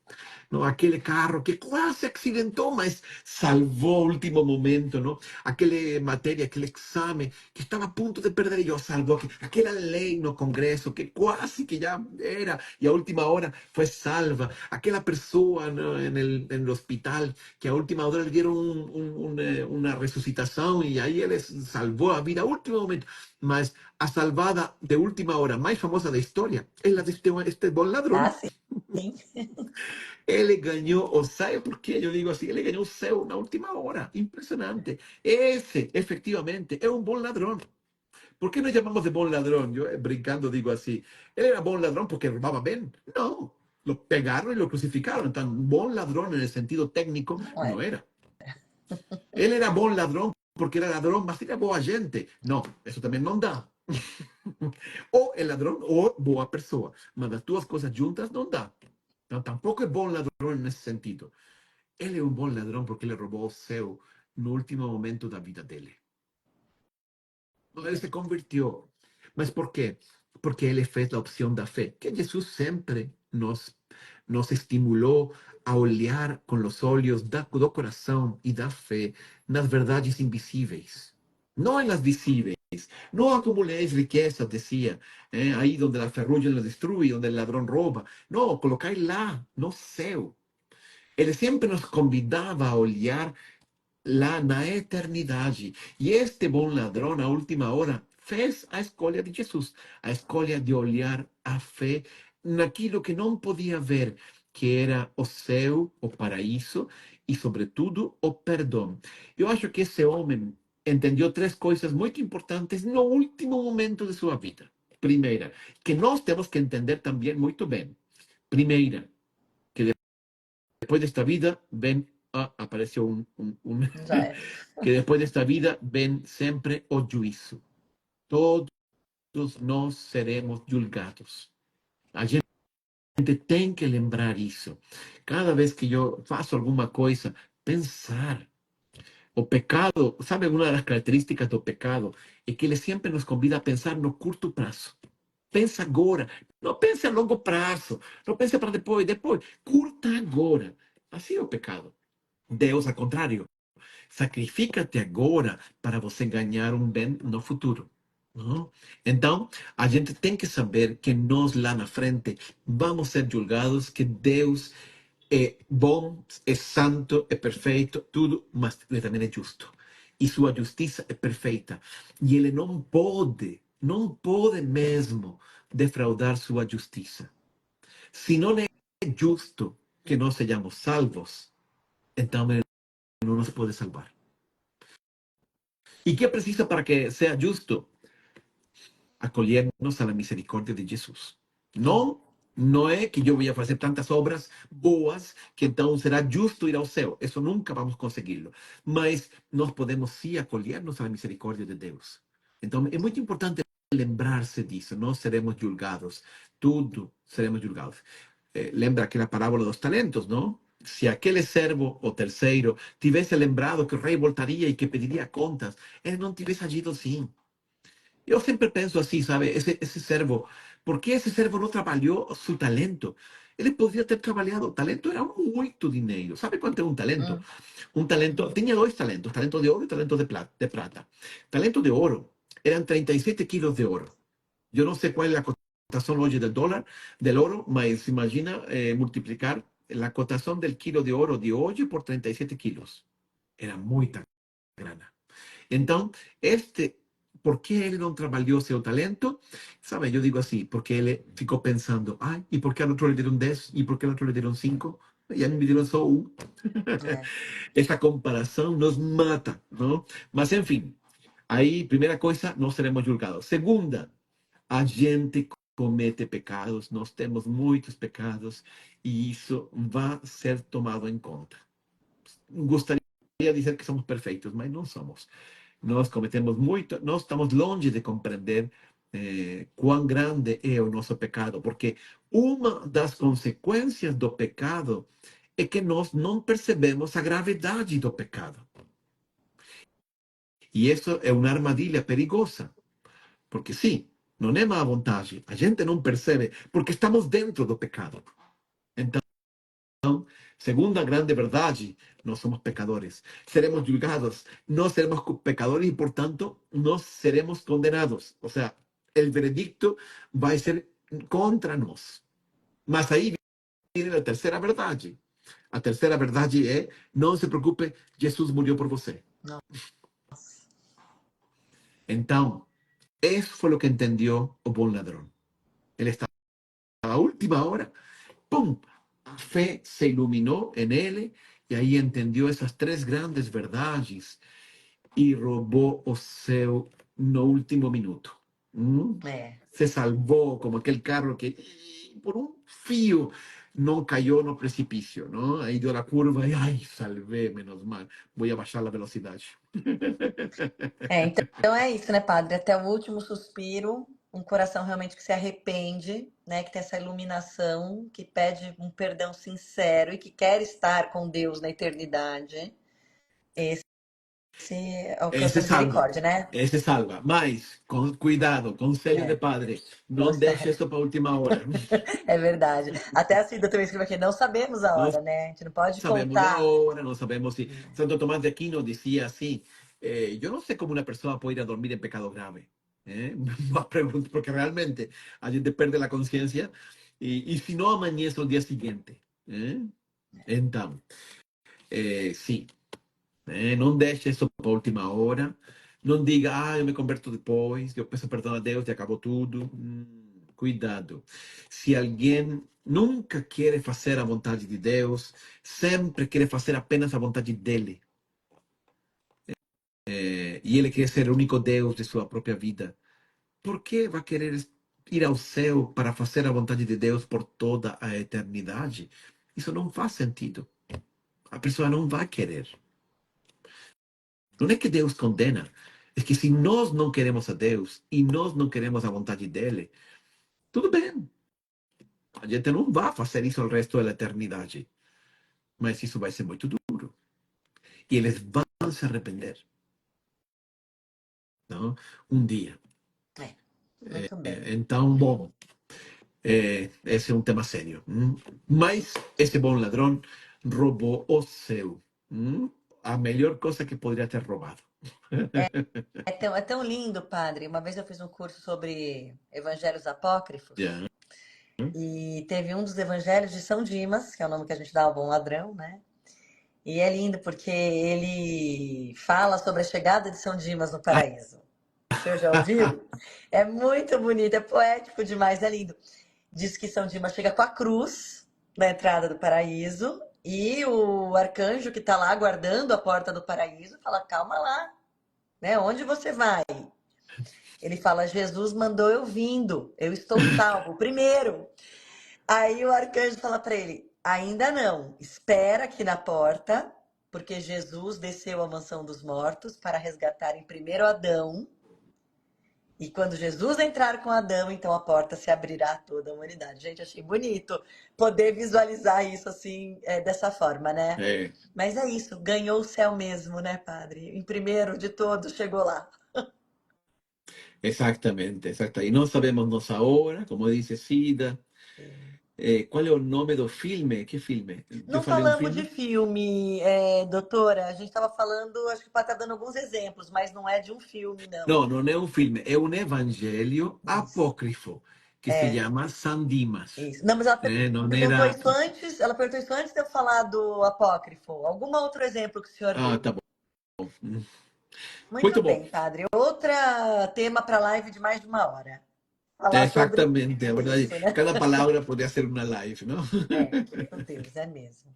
Não? Aquele carro que quase acidentou, mas salvou o último momento, não? Aquela matéria, aquele exame que estava a ponto de perder e eu salvou. Aquela lei no Congresso que quase que já era e a última hora foi salva. Aquela pessoa no hospital que a última hora lhe deram uma ressuscitação e aí ele salvou a vida a último momento. Mas a salvada de última hora mais famosa da história é a este bom ladrão. Ah, sim. Ele ganhou o céu, porque eu digo assim, ele ganhou o céu na última hora. Impressionante. Esse, efetivamente, é um bom ladrão. Por que nós chamamos de bom ladrão? Eu, brincando, digo assim, ele era bom ladrão porque roubava bem? Não. Lo pegaram e lo crucificaram. Então, bom ladrão, no sentido técnico, Não não é. era. Ele era bom ladrão porque era ladrão, mas era boa gente. Não, isso também não dá. Ou é ladrão ou boa pessoa. Mas as duas coisas juntas não dá. Então, tampouco é bom ladrão nesse sentido. Ele é um bom ladrão porque ele roubou o céu no último momento da vida dele. Ele se convertiu. Mas por quê? Porque ele fez a opção da fé, que Jesus sempre nos estimulou a olhar com os olhos do coração e da fé nas verdades invisíveis, não nas visíveis. Não acumuléis riquezas, decía, ahí donde la ferrugem la destruye, donde el ladrón roba. No, colocai lá, no céu. Ele sempre nos convidava a olhar lá na eternidade. E este bom ladrão, na última hora, fez a escolha de Jesus, a escolha de olhar a fé naquilo que não podia ver, que era o céu, o paraíso e, sobretudo, o perdão. Eu acho que esse homem entendeu três coisas muito importantes no último momento de sua vida. Primeira, que nós temos que entender também muito bem. Primeira, después de esta vida ven, apareció Já é. que después de esta vida ven siempre o juicio. Todos nós seremos julgados. A gente tem que lembrar isso. Cada vez que eu faço alguma coisa, pensar. O pecado, sabe, uma das características do pecado é que ele sempre nos convida a pensar no curto prazo. Pensa agora, não pense a longo prazo, não pense para depois, curta agora. Assim é o pecado. Deus, ao contrário, sacrifica-te agora para você ganhar um bem no futuro. Não? Então, a gente tem que saber que nós lá na frente vamos ser julgados, que Deus é bom, é santo, é perfeito, tudo, mas ele também é justo. E sua justiça é perfeita. E ele não pode mesmo defraudar sua justiça. Se não é justo que nós sejamos salvos, então ele não nos pode salvar. ¿Y qué precisa para que sea justo? Acolhernos a la misericórdia de Jesus. Não é que eu vou fazer tantas obras boas que então será justo ir ao céu. Isso nunca vamos conseguirlo. Mas nós podemos sim acolhernos à misericórdia de Deus. Então é muito importante lembrar-se disso. Nós seremos julgados. Tudo seremos julgados. Lembra aquela parábola dos talentos, não? Se aquele servo, o terceiro, tivesse lembrado que o rei voltaria e que pediria contas, ele não tivesse agido assim. Eu sempre penso assim, sabe? Esse servo, por que esse servo não trabalhou seu talento? Ele poderia ter trabalhado. O talento era muito dinheiro. Sabe quanto é um talento? Hum, Um talento, tinha dois talentos, talento de ouro e talento de prata. Talento de ouro eram 37 quilos de ouro. Eu não sei qual é a cotação hoje do dólar, do ouro, mas imagina multiplicar a cotação do quilo de ouro de hoje por 37 quilos. Era muita grana. Então, por que ele não trabalhou seu talento? Sabe, eu digo assim, porque ele ficou pensando, ai, e por que ao outro lhe deram 10? E por que ao outro lhe deram 5? E a mim me deram só um. é. Essa comparação nos mata, não? Mas, enfim, aí, primeira coisa, nós seremos julgados. Segunda, a gente comete pecados, nós temos muitos pecados, e isso vai ser tomado em conta. Gostaria de dizer que somos perfeitos, mas não somos. Nós cometemos muito, nós estamos longe de compreender quão grande é o nosso pecado, porque uma das consequências do pecado é que nós não percebemos a gravidade do pecado. E isso é uma armadilha perigosa, porque sim, não é má vontade, a gente não percebe, porque estamos dentro do pecado. Então, segunda grande verdade, nós somos pecadores. Seremos julgados, nós seremos pecadores e, portanto, nós seremos condenados. Ou seja, o veredicto vai ser contra nós. Mas aí vem a terceira verdade. A terceira verdade é: não se preocupe, Jesus morreu por você. Nossa. Então, isso foi o que entendeu o bom ladrão. Ele estava à última hora, pum, a fé se iluminou em ele e aí entendeu essas três grandes verdades e roubou o céu no último minuto. É. Se salvou como aquele carro que por um fio não caiu no precipício, não? Aí deu a curva e ai, salvei, menos mal. Vou abaixar a velocidade. Então é isso, né, padre? Até o último suspiro, um coração realmente que se arrepende, né? Que tem essa iluminação, que pede um perdão sincero e que quer estar com Deus na eternidade. Se alcança Esse a salva, misericórdia, né? esse salva. Mas, com cuidado, conselho de É, padre, não deixe isso para a última hora. é verdade. Até a Cida também escreveu aqui, não sabemos a Não hora, né? A gente não pode sabemos a contar. hora, não sabemos se... Santo Tomás de Aquino dizia assim, eu não sei como uma pessoa pode ir a dormir em pecado grave. Uma pergunta, porque realmente a gente perde a consciência e se não amanhece no dia seguinte. Então, sim, não deixe isso para a última hora. Não diga, eu me converto depois, eu peço perdão a Deus e acabou tudo. Cuidado. Se alguém nunca quer fazer a vontade de Deus, sempre quer fazer apenas a vontade dele, e ele quer ser o único Deus de sua própria vida, por que vai querer ir ao céu para fazer a vontade de Deus por toda a eternidade? Isso não faz sentido. A pessoa não vai querer. Não é que Deus condena, é que se nós não queremos a Deus e nós não queremos a vontade dele, tudo bem. A gente não vai fazer isso o resto da eternidade. Mas isso vai ser muito duro. E eles vão se arrepender. Não? Um dia. É, muito bem. Então, bom, esse é um tema sério. Mas esse bom ladrão roubou o céu. A melhor coisa que poderia ter roubado. É tão lindo, padre. Uma vez eu fiz um curso sobre evangelhos apócrifos Yeah. e teve um dos evangelhos de São Dimas, que é o nome que a gente dá ao bom ladrão, né? E é lindo porque ele fala sobre a chegada de São Dimas no paraíso. O senhor já ouviu? É muito bonito, é poético demais, é lindo. Diz que São Dimas chega com a cruz na entrada do paraíso e o arcanjo que está lá guardando a porta do paraíso fala: calma lá, né? Onde você vai? Ele fala: Jesus mandou eu vindo, eu estou salvo. Primeiro. Aí o arcanjo fala para ele: ainda não, espera aqui na porta, porque Jesus desceu à mansão dos mortos para resgatarem primeiro Adão. E quando Jesus entrar com Adão, então a porta se abrirá a toda a humanidade. Gente, achei bonito poder visualizar isso assim, dessa forma, né? É, Mas é isso, ganhou o céu mesmo, né, padre? Em primeiro de todos, chegou lá. exatamente, exatamente. E não sabemos nossa hora, como disse Cida. Sim. Qual é o nome do filme? Que filme? Eu Não falei um falamos de filme? filme, doutora. A gente estava falando, acho que para estar dando alguns exemplos, mas não é de um filme, não. Não, não é um filme, é um evangelho Isso. apócrifo que se É, chama San Dimas. isso. Não, mas ela Não perguntou era. isso antes, ela perguntou isso antes de eu falar do apócrifo. Algum outro exemplo que o senhor Ah, deu? tá bom. Muito Muito bom. bem, padre. Outra tema para live de mais de uma hora. Falar sobre Exatamente, a verdade. isso, né? Cada palavra poderia ser uma live, não? Meu Deus, é mesmo.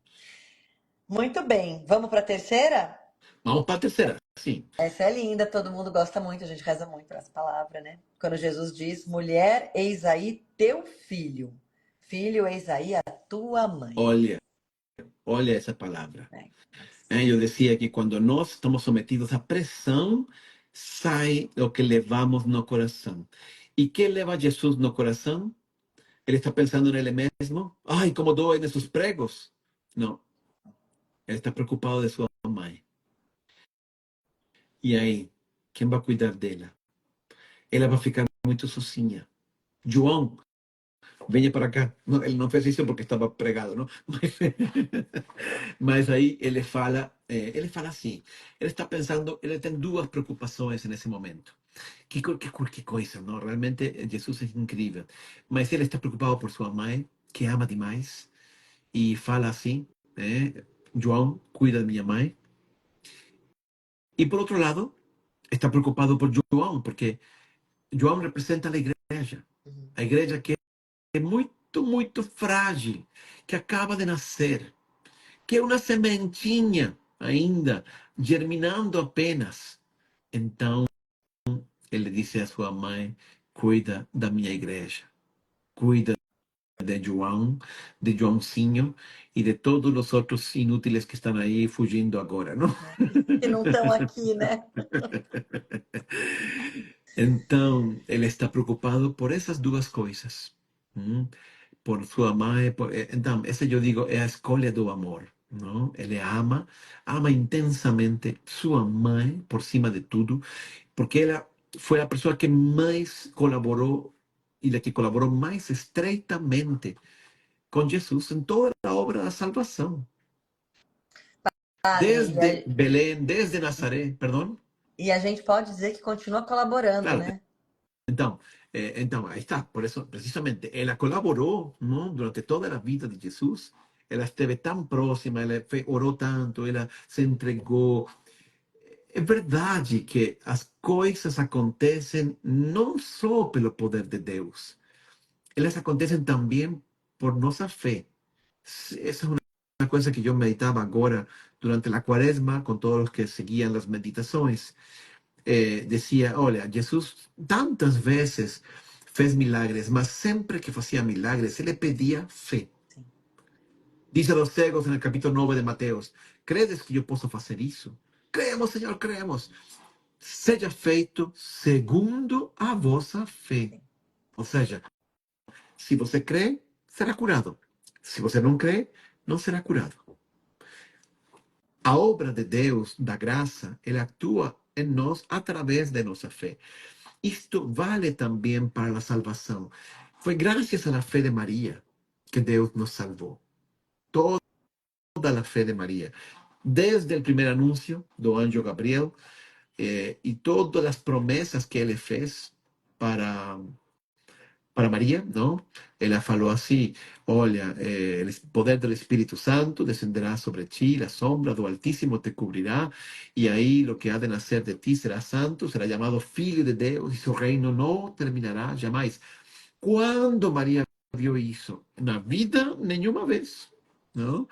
Muito bem. Vamos para a terceira? Vamos para a terceira. Sim. Essa é linda, todo mundo gosta muito, a gente reza muito por essa palavra, né? Quando Jesus diz: mulher, eis aí teu filho. Filho, eis aí a tua mãe. Olha, olha essa palavra. Né? Nossa. Eu dizia que quando nós estamos sometidos à pressão, sai o que levamos no coração. E que leva Jesus no coração? Ele está pensando nele mesmo. Ai, como dói nesses pregos. Não, ele está preocupado de sua mãe. E aí, quem vai cuidar dela? Ela vai ficar muito sozinha. João, venha para cá. Não, ele não fez isso porque estava pregado, não? Mas aí ele fala assim. Ele está pensando, ele tem duas preocupações nesse momento. Que coisa, não? Realmente Jesus é incrível. Mas ele está preocupado por sua mãe, que ama demais, e fala assim, João, cuida de minha mãe. E por outro lado, está preocupado por João, porque João representa Uhum. a igreja que é muito, muito frágil, que acaba de nascer, que é uma sementinha ainda, germinando apenas. Então, ele disse à sua mãe: cuida da minha igreja, cuida de Joãozinho e de todos os outros inúteis que estão aí fugindo agora, não? Né? Que não estão aqui, né? Então, ele está preocupado por essas duas coisas. hum, Por sua mãe. Então, essa eu digo é a escolha do amor. Não? Ele ama intensamente sua mãe por cima de tudo, porque ela foi a pessoa que mais colaborou e a que colaborou mais estreitamente com Jesus em toda a obra da salvação. Padre, Desde Belém, desde Nazaré, perdão. e a gente pode dizer que continua colaborando, Claro, né? então, ahí está, por eso precisamente, ella colaboró, ¿no? Durante toda la vida de Jesús, ella esteve tan próxima, orou tanto, ela se entregou. É verdade que as coisas acontecem não só pelo poder de Deus, elas acontecem também por nossa fé. Essa é uma coisa que eu meditava agora durante a quaresma, com todos os que seguiam as meditações. Decía, olha, Jesús tantas veces fez milagres, mas sempre que hacía milagres, ele pedía fe. Sim. Dice a los cegos en el capítulo 9 de Mateos, ¿crees que yo puedo hacer eso? Creemos, Señor, creemos. Seja feito segundo a vossa fé. Ou seja, se você crê, será curado. Se você não crê, não será curado. A obra de Deus, da graça, ele atua em nós através de nossa fé. Esto vale también para la salvación. Fue gracias a la fe de María que Dios nos salvó. Toda la fe de María. Desde el primer anuncio do anjo Gabriel y todas las promesas que él fez para, para María, ¿no? Ela falou assim, olha, o poder do Espírito Santo descenderá sobre ti, a sombra do Altíssimo te cobrirá, e aí o que há de nascer de ti será santo, será chamado Filho de Deus, e seu reino não terminará jamais. Quando Maria viu isso? Na vida, nenhuma vez, não?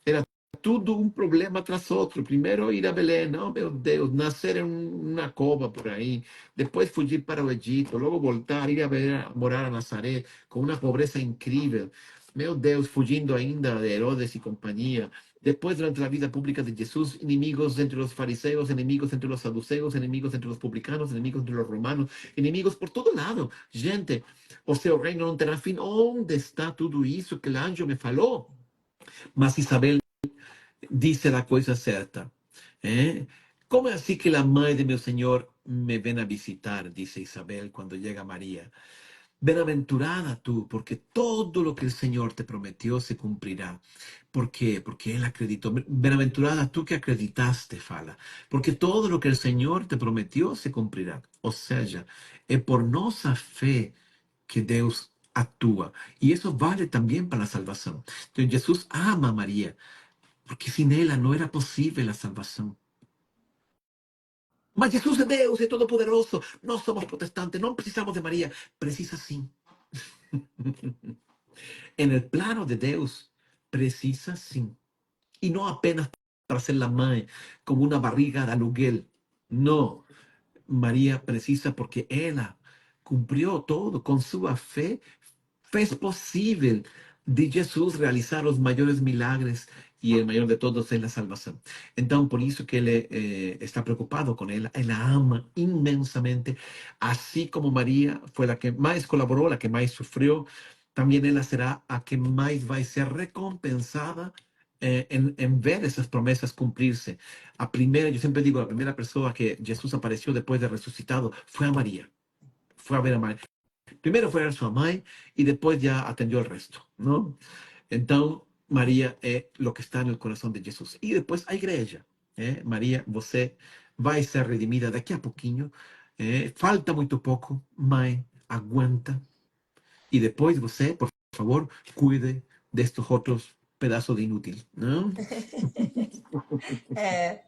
Era tudo um problema atrás outro. Primeiro ir a Belém, oh meu Deus, nascer em uma cova por aí, depois fugir para o Egito, logo voltar, ir a morar a Nazaré com uma pobreza incrível. Meu Deus, fugindo ainda de Herodes e companhia. Depois, durante a vida pública de Jesus, inimigos entre os fariseus, inimigos entre os saduceus, inimigos entre os publicanos, inimigos entre os romanos, inimigos por todo lado. Gente, o seu reino não terá fim. Onde está tudo isso que o anjo me falou? Mas Isabel disse a coisa certa. Como é assim que a mãe de meu Senhor me vem a visitar? Disse Isabel quando chega Maria. Bienaventurada tú, porque todo lo que el Señor te prometió se cumplirá. ¿Por qué? Porque Él acreditó. Bienaventurada tú que acreditaste, fala. Porque todo lo que el Señor te prometió se cumplirá. O sea, es por nuestra fe que Dios actúa. Y eso vale también para la salvación. Entonces Jesús ama a María, porque sin ella no era posible la salvación. Mas Jesús es Dios, es todopoderoso. No somos protestantes, no precisamos de María. Precisa sí. En el plano de Dios, precisa sí. Y no apenas para ser la madre, como una barriga de aluguel. No, María precisa porque ella cumplió todo con su fe, fez possível de Jesus realizar os maiores milagres e o maior de todos é a salvação. Então, por isso que ele está preocupado com ela. Ela ama imensamente, assim como Maria foi a que mais colaborou, a que mais sofreu. Também ela será a que mais vai ser recompensada em ver essas promessas cumprir-se. A primeira, eu sempre digo, a primeira pessoa que Jesus apareceu depois de ressuscitado foi a Maria. Foi a ver a Maria. Primeiro foi a sua mãe e depois já atendeu o resto, não? Então, Maria é o que está no coração de Jesus. E depois a igreja. Maria, você vai ser redimida daqui a pouquinho. Falta muito pouco, mãe, aguenta. E depois você, por favor, cuide destes outros pedaços de inútil, não? É.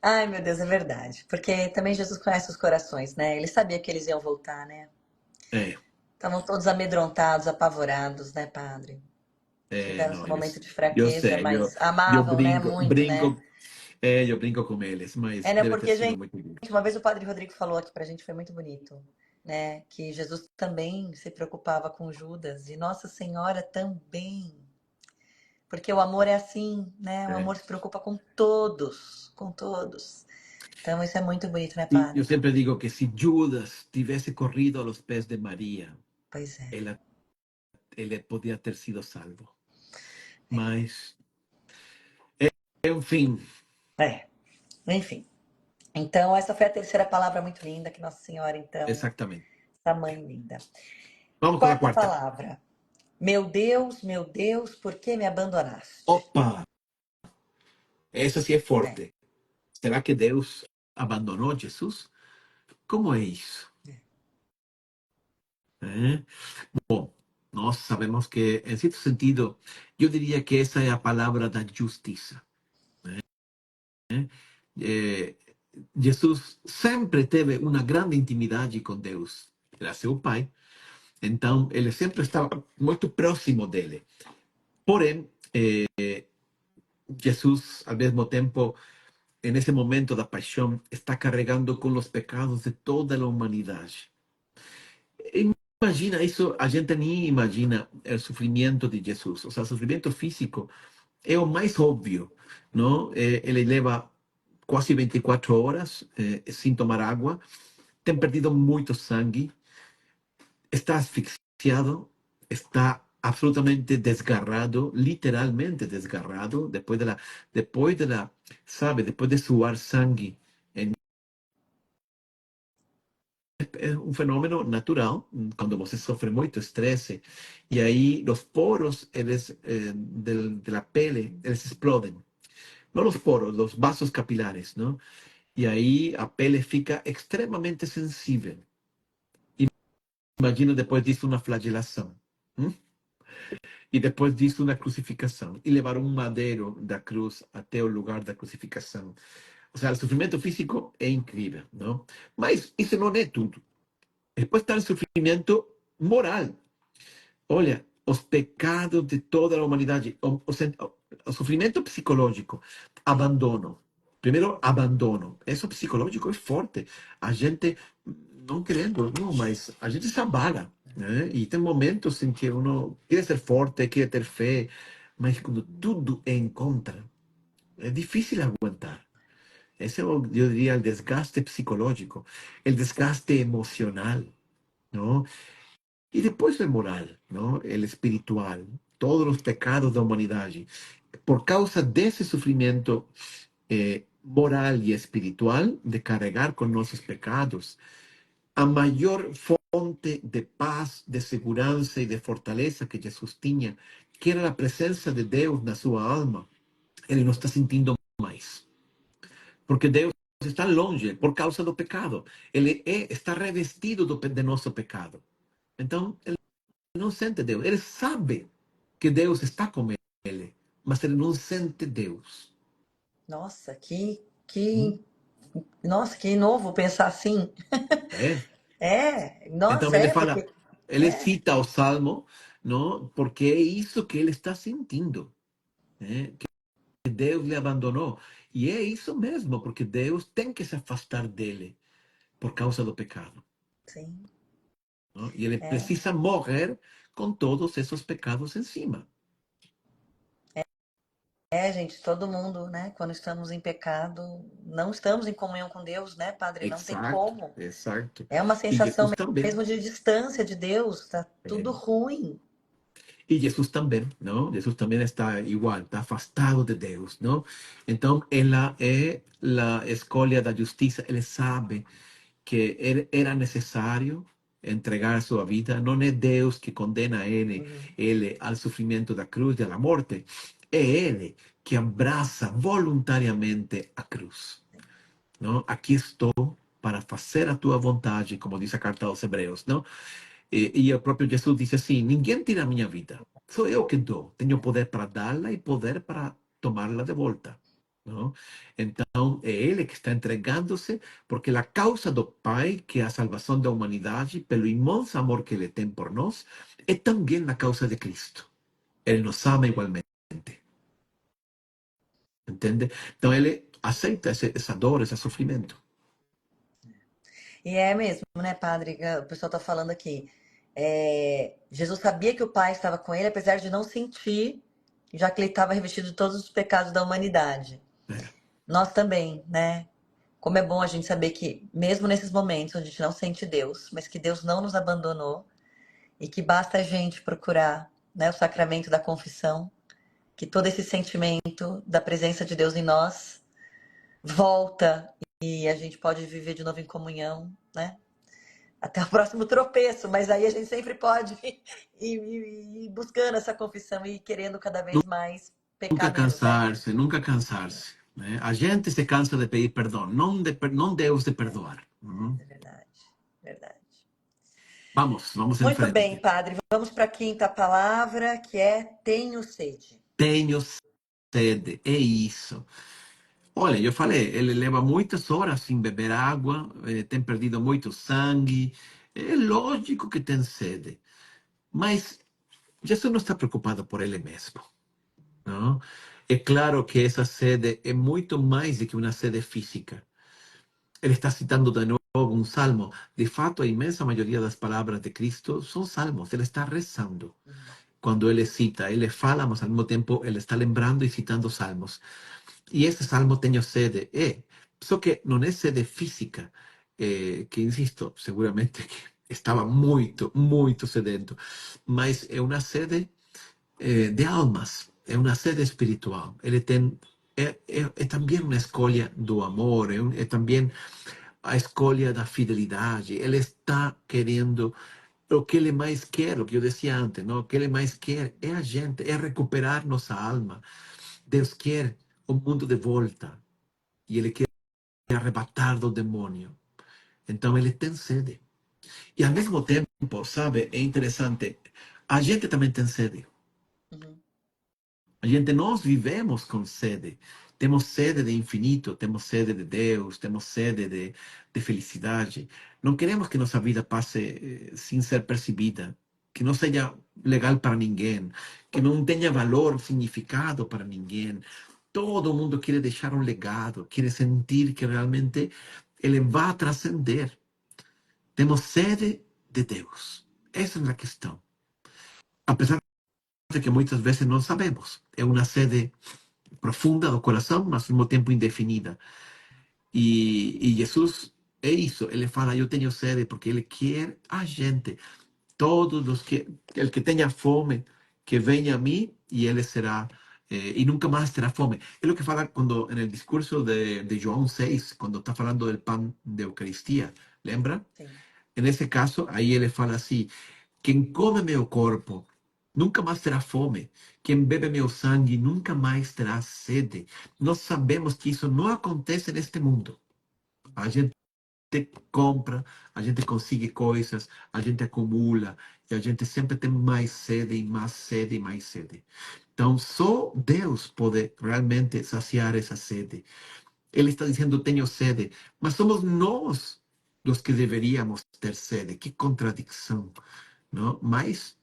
Ai, meu Deus, é verdade. Porque também Jesus conhece os corações, né? Ele sabia que eles iam voltar, né? É, Estavam todos amedrontados, apavorados, né, padre? Tiveram não, seu momento de eu fraqueza, sei, mas eu amavam, né? brinco, Muito, né? brinco, eu brinco com eles, mas É, né? deve ter Porque, sido gente, muito bom. uma vez o padre Rodrigo falou aqui pra gente, foi muito bonito, né? Que Jesus também se preocupava com Judas e Nossa Senhora também. Porque o amor é assim, né? O É. amor se preocupa com todos, com todos. Então isso é muito bonito, né, Y yo padre? siempre digo que si Judas hubiese corrido a los pies de María, Pois é. él podía haber sido salvo. Mas, en fin, É. Enfim. Então, essa foi a terceira palavra muito linda que Nossa Senhora, então, exactamente. essa mãe linda. Vamos con la Quarta cuarta. palavra. Meu Deus, por que me abandonaste? Opa, esa sí es É. fuerte. ¿Será que Dios abandonó a Jesús? ¿Cómo es eso? ¿Eh? Bom, nós sabemos que, en cierto sentido, yo diría que esa es la palabra de justicia. Eh, Jesus sempre teve uma grande intimidade com Deus. Era seu pai, então ele sempre estava muito próximo dele. Porém, Jesus, ao mesmo tempo, nesse momento da paixão, está carregando com os pecados de toda a humanidade. Imagina isso, a gente nem imagina o sofrimento de Jesus. O sea, o sofrimento físico é o mais óbvio, não? Ele leva quase 24 horas sem tomar água, tem perdido muito sangue, está asfixiado, está absolutamente desgarrado, literalmente desgarrado, sabe, depois de suar sangue. É um fenômeno natural quando você sofre muito estresse e aí os poros eles da pele eles explodem, não os poros, os vasos capilares, não? E aí a pele fica extremamente sensível. Imagina depois disso uma flagelação. E depois disso uma crucificação. E levar um madeiro da cruz até o lugar da crucificação. Ou seja, o sofrimento físico é incrível, não? Mas isso não é tudo. Depois está o sofrimento moral. Olha, os pecados de toda a humanidade. O sofrimento psicológico, abandono. Primeiro, abandono. Isso psicológico é forte. A gente, não querendo, não, mas a gente se abala, né? E tem momentos em que uno quer ser forte, quer ter fé, mas quando tudo é em contra, é difícil aguentar. Esse é, eu diria, o desgaste psicológico, o desgaste emocional, não? E depois o moral, não? O espiritual, todos os pecados da humanidade. Por causa desse sofrimento moral e espiritual, de carregar com nossos pecados, a maior fonte de paz, de segurança e de fortaleza que Jesus tinha, que era a presença de Deus na sua alma, ele não está sentindo mais. Porque Deus está longe por causa do pecado. Ele está revestido de nosso pecado. Então, ele não sente Deus. Ele sabe que Deus está com ele, mas ele não sente Deus. Nossa, Hum? nossa, que novo pensar assim. É. Então Nossa, ele fala, porque ele cita o Salmo, não? Porque é isso que ele está sentindo, né? Que Deus lhe abandonou. E é isso mesmo, porque Deus tem que se afastar dele por causa do pecado, sim, não? E ele é, precisa morrer com todos esses pecados em cima. gente, todo mundo, né? Quando estamos em pecado, não estamos em comunhão com Deus, né, Padre? Não tem Exato, como. exato. É uma E sensação Jesus também. mesmo de distância de Deus, tá É. tudo ruim. E Jesus também, não? Jesus também está igual, está afastado de Deus, não? Então, ela é a escolha da justiça. Ele sabe que era necessário entregar sua vida. Não é Deus que condena Uhum. ele ao sofrimento da cruz e à morte. É ele que abraça voluntariamente a cruz. Não? Aqui estou para fazer a tua vontade, como diz a carta aos Hebreus, não? E o próprio Jesus disse assim: ninguém tira a minha vida, sou eu que dou. Tenho poder para dá-la e poder para tomá-la de volta. Não? Então, é Ele que está entregando-se, porque a causa do Pai, que é a salvação da humanidade, pelo imenso amor que Ele tem por nós, é também a causa de Cristo. Ele nos ama igualmente. Entende? Então, Ele aceita essa dor, esse sofrimento. E é mesmo, né, Padre? O pessoal tá falando aqui. Jesus sabia que o Pai estava com ele, apesar de não sentir, já que ele estava revestido de todos os pecados da humanidade. É, Nós também, né? Como é bom a gente saber que, mesmo nesses momentos onde a gente não sente Deus, mas que Deus não nos abandonou e que basta a gente procurar, né, o sacramento da confissão, que todo esse sentimento da presença de Deus em nós volta e a gente pode viver de novo em comunhão, né? Até o próximo tropeço, mas aí a gente sempre pode ir buscando essa confissão e ir querendo cada vez mais nunca pecar menos, né? cansar-se, nunca cansar-se. Né? A gente se cansa de pedir perdão, não Deus de perdoar. Uhum. É verdade, verdade. Vamos em Muito bem, frente. Padre. Vamos para a quinta palavra, que é tenho sede. Tenho sede, é isso. Olha, eu falei, ele leva muitas horas sem beber água, tem perdido muito sangue. É lógico que tem sede, mas Jesus não está preocupado por ele mesmo. Não? É claro que essa sede é muito mais do que uma sede física. Ele está citando de novo um salmo. De fato, a imensa maioria das palavras de Cristo são salmos. Ele está rezando. Quando ele cita, ele fala, mas ao mesmo tempo ele está lembrando e citando salmos. E esse salmo tenho sede. Só que não é sede física, que insisto, seguramente que estava muito, muito sedento, mas é uma sede de almas, é uma sede espiritual. Ele tem, é também uma escolha do amor, é também a escolha da fidelidade. Ele está querendo o que ele mais quer, o que eu dizia antes, não? O que ele mais quer é a gente, é recuperar nossa alma. Deus quer o mundo de volta e ele quer arrebatar do demônio. Então ele tem sede. E ao mesmo tempo, sabe, é interessante, a gente também tem sede. Uhum. A gente, nós vivemos com sede. Temos sede de infinito, temos sede de Deus, temos sede de felicidade. Não queremos que nossa vida passe sem ser percebida. que não seja legal para ninguém, que não tenha valor, significado para ninguém. Todo mundo quer deixar um legado, quer sentir que realmente ele vai transcender. Temos sede de Deus. Essa é a questão. Apesar de que muitas vezes não sabemos. É uma sede profunda do coração, mas ao mesmo tempo indefinida. E Jesus é isso. Ele fala, eu tenho sede, porque ele quer a gente. Todos os que, el que tenha fome, que venha a mim e ele será, e nunca mais terá fome. É o que fala quando, no discurso de João 6, quando está falando do pão de Eucaristia, lembra? Sim. Nesse caso, aí ele fala assim, quem come meu corpo nunca mais terá fome. Quem bebe meu sangue nunca mais terá sede. Nós sabemos que isso não acontece neste mundo. A gente compra, a gente consegue coisas, a gente acumula e a gente sempre tem mais sede e mais sede e mais sede. Então, só Deus pode realmente saciar essa sede. Ele está dizendo, tenho sede, mas somos nós os que deveríamos ter sede. Que contradição, não? Mas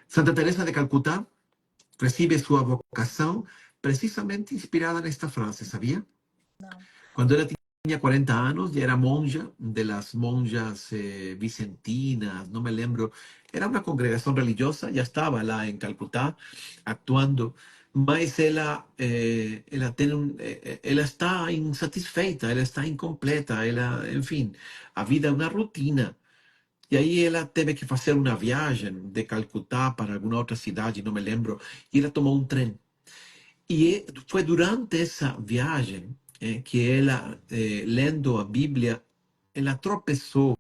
Santa Teresa de Calcutá recebe sua vocação precisamente inspirada nesta frase, sabia? Não. Cuando ella tenía 40 años, ya era monja de las monjas vicentinas, no me lembro. Era una congregación religiosa, ya estaba lá en Calcutá actuando, mas ela está insatisfeita, ela está incompleta, ela, enfim, a vida é uma rotina. E aí ela teve que fazer uma viagem de Calcutá para alguma outra cidade, não me lembro, e ela tomou um trem. E foi durante essa viagem que ela, lendo a Bíblia, ela tropeçou,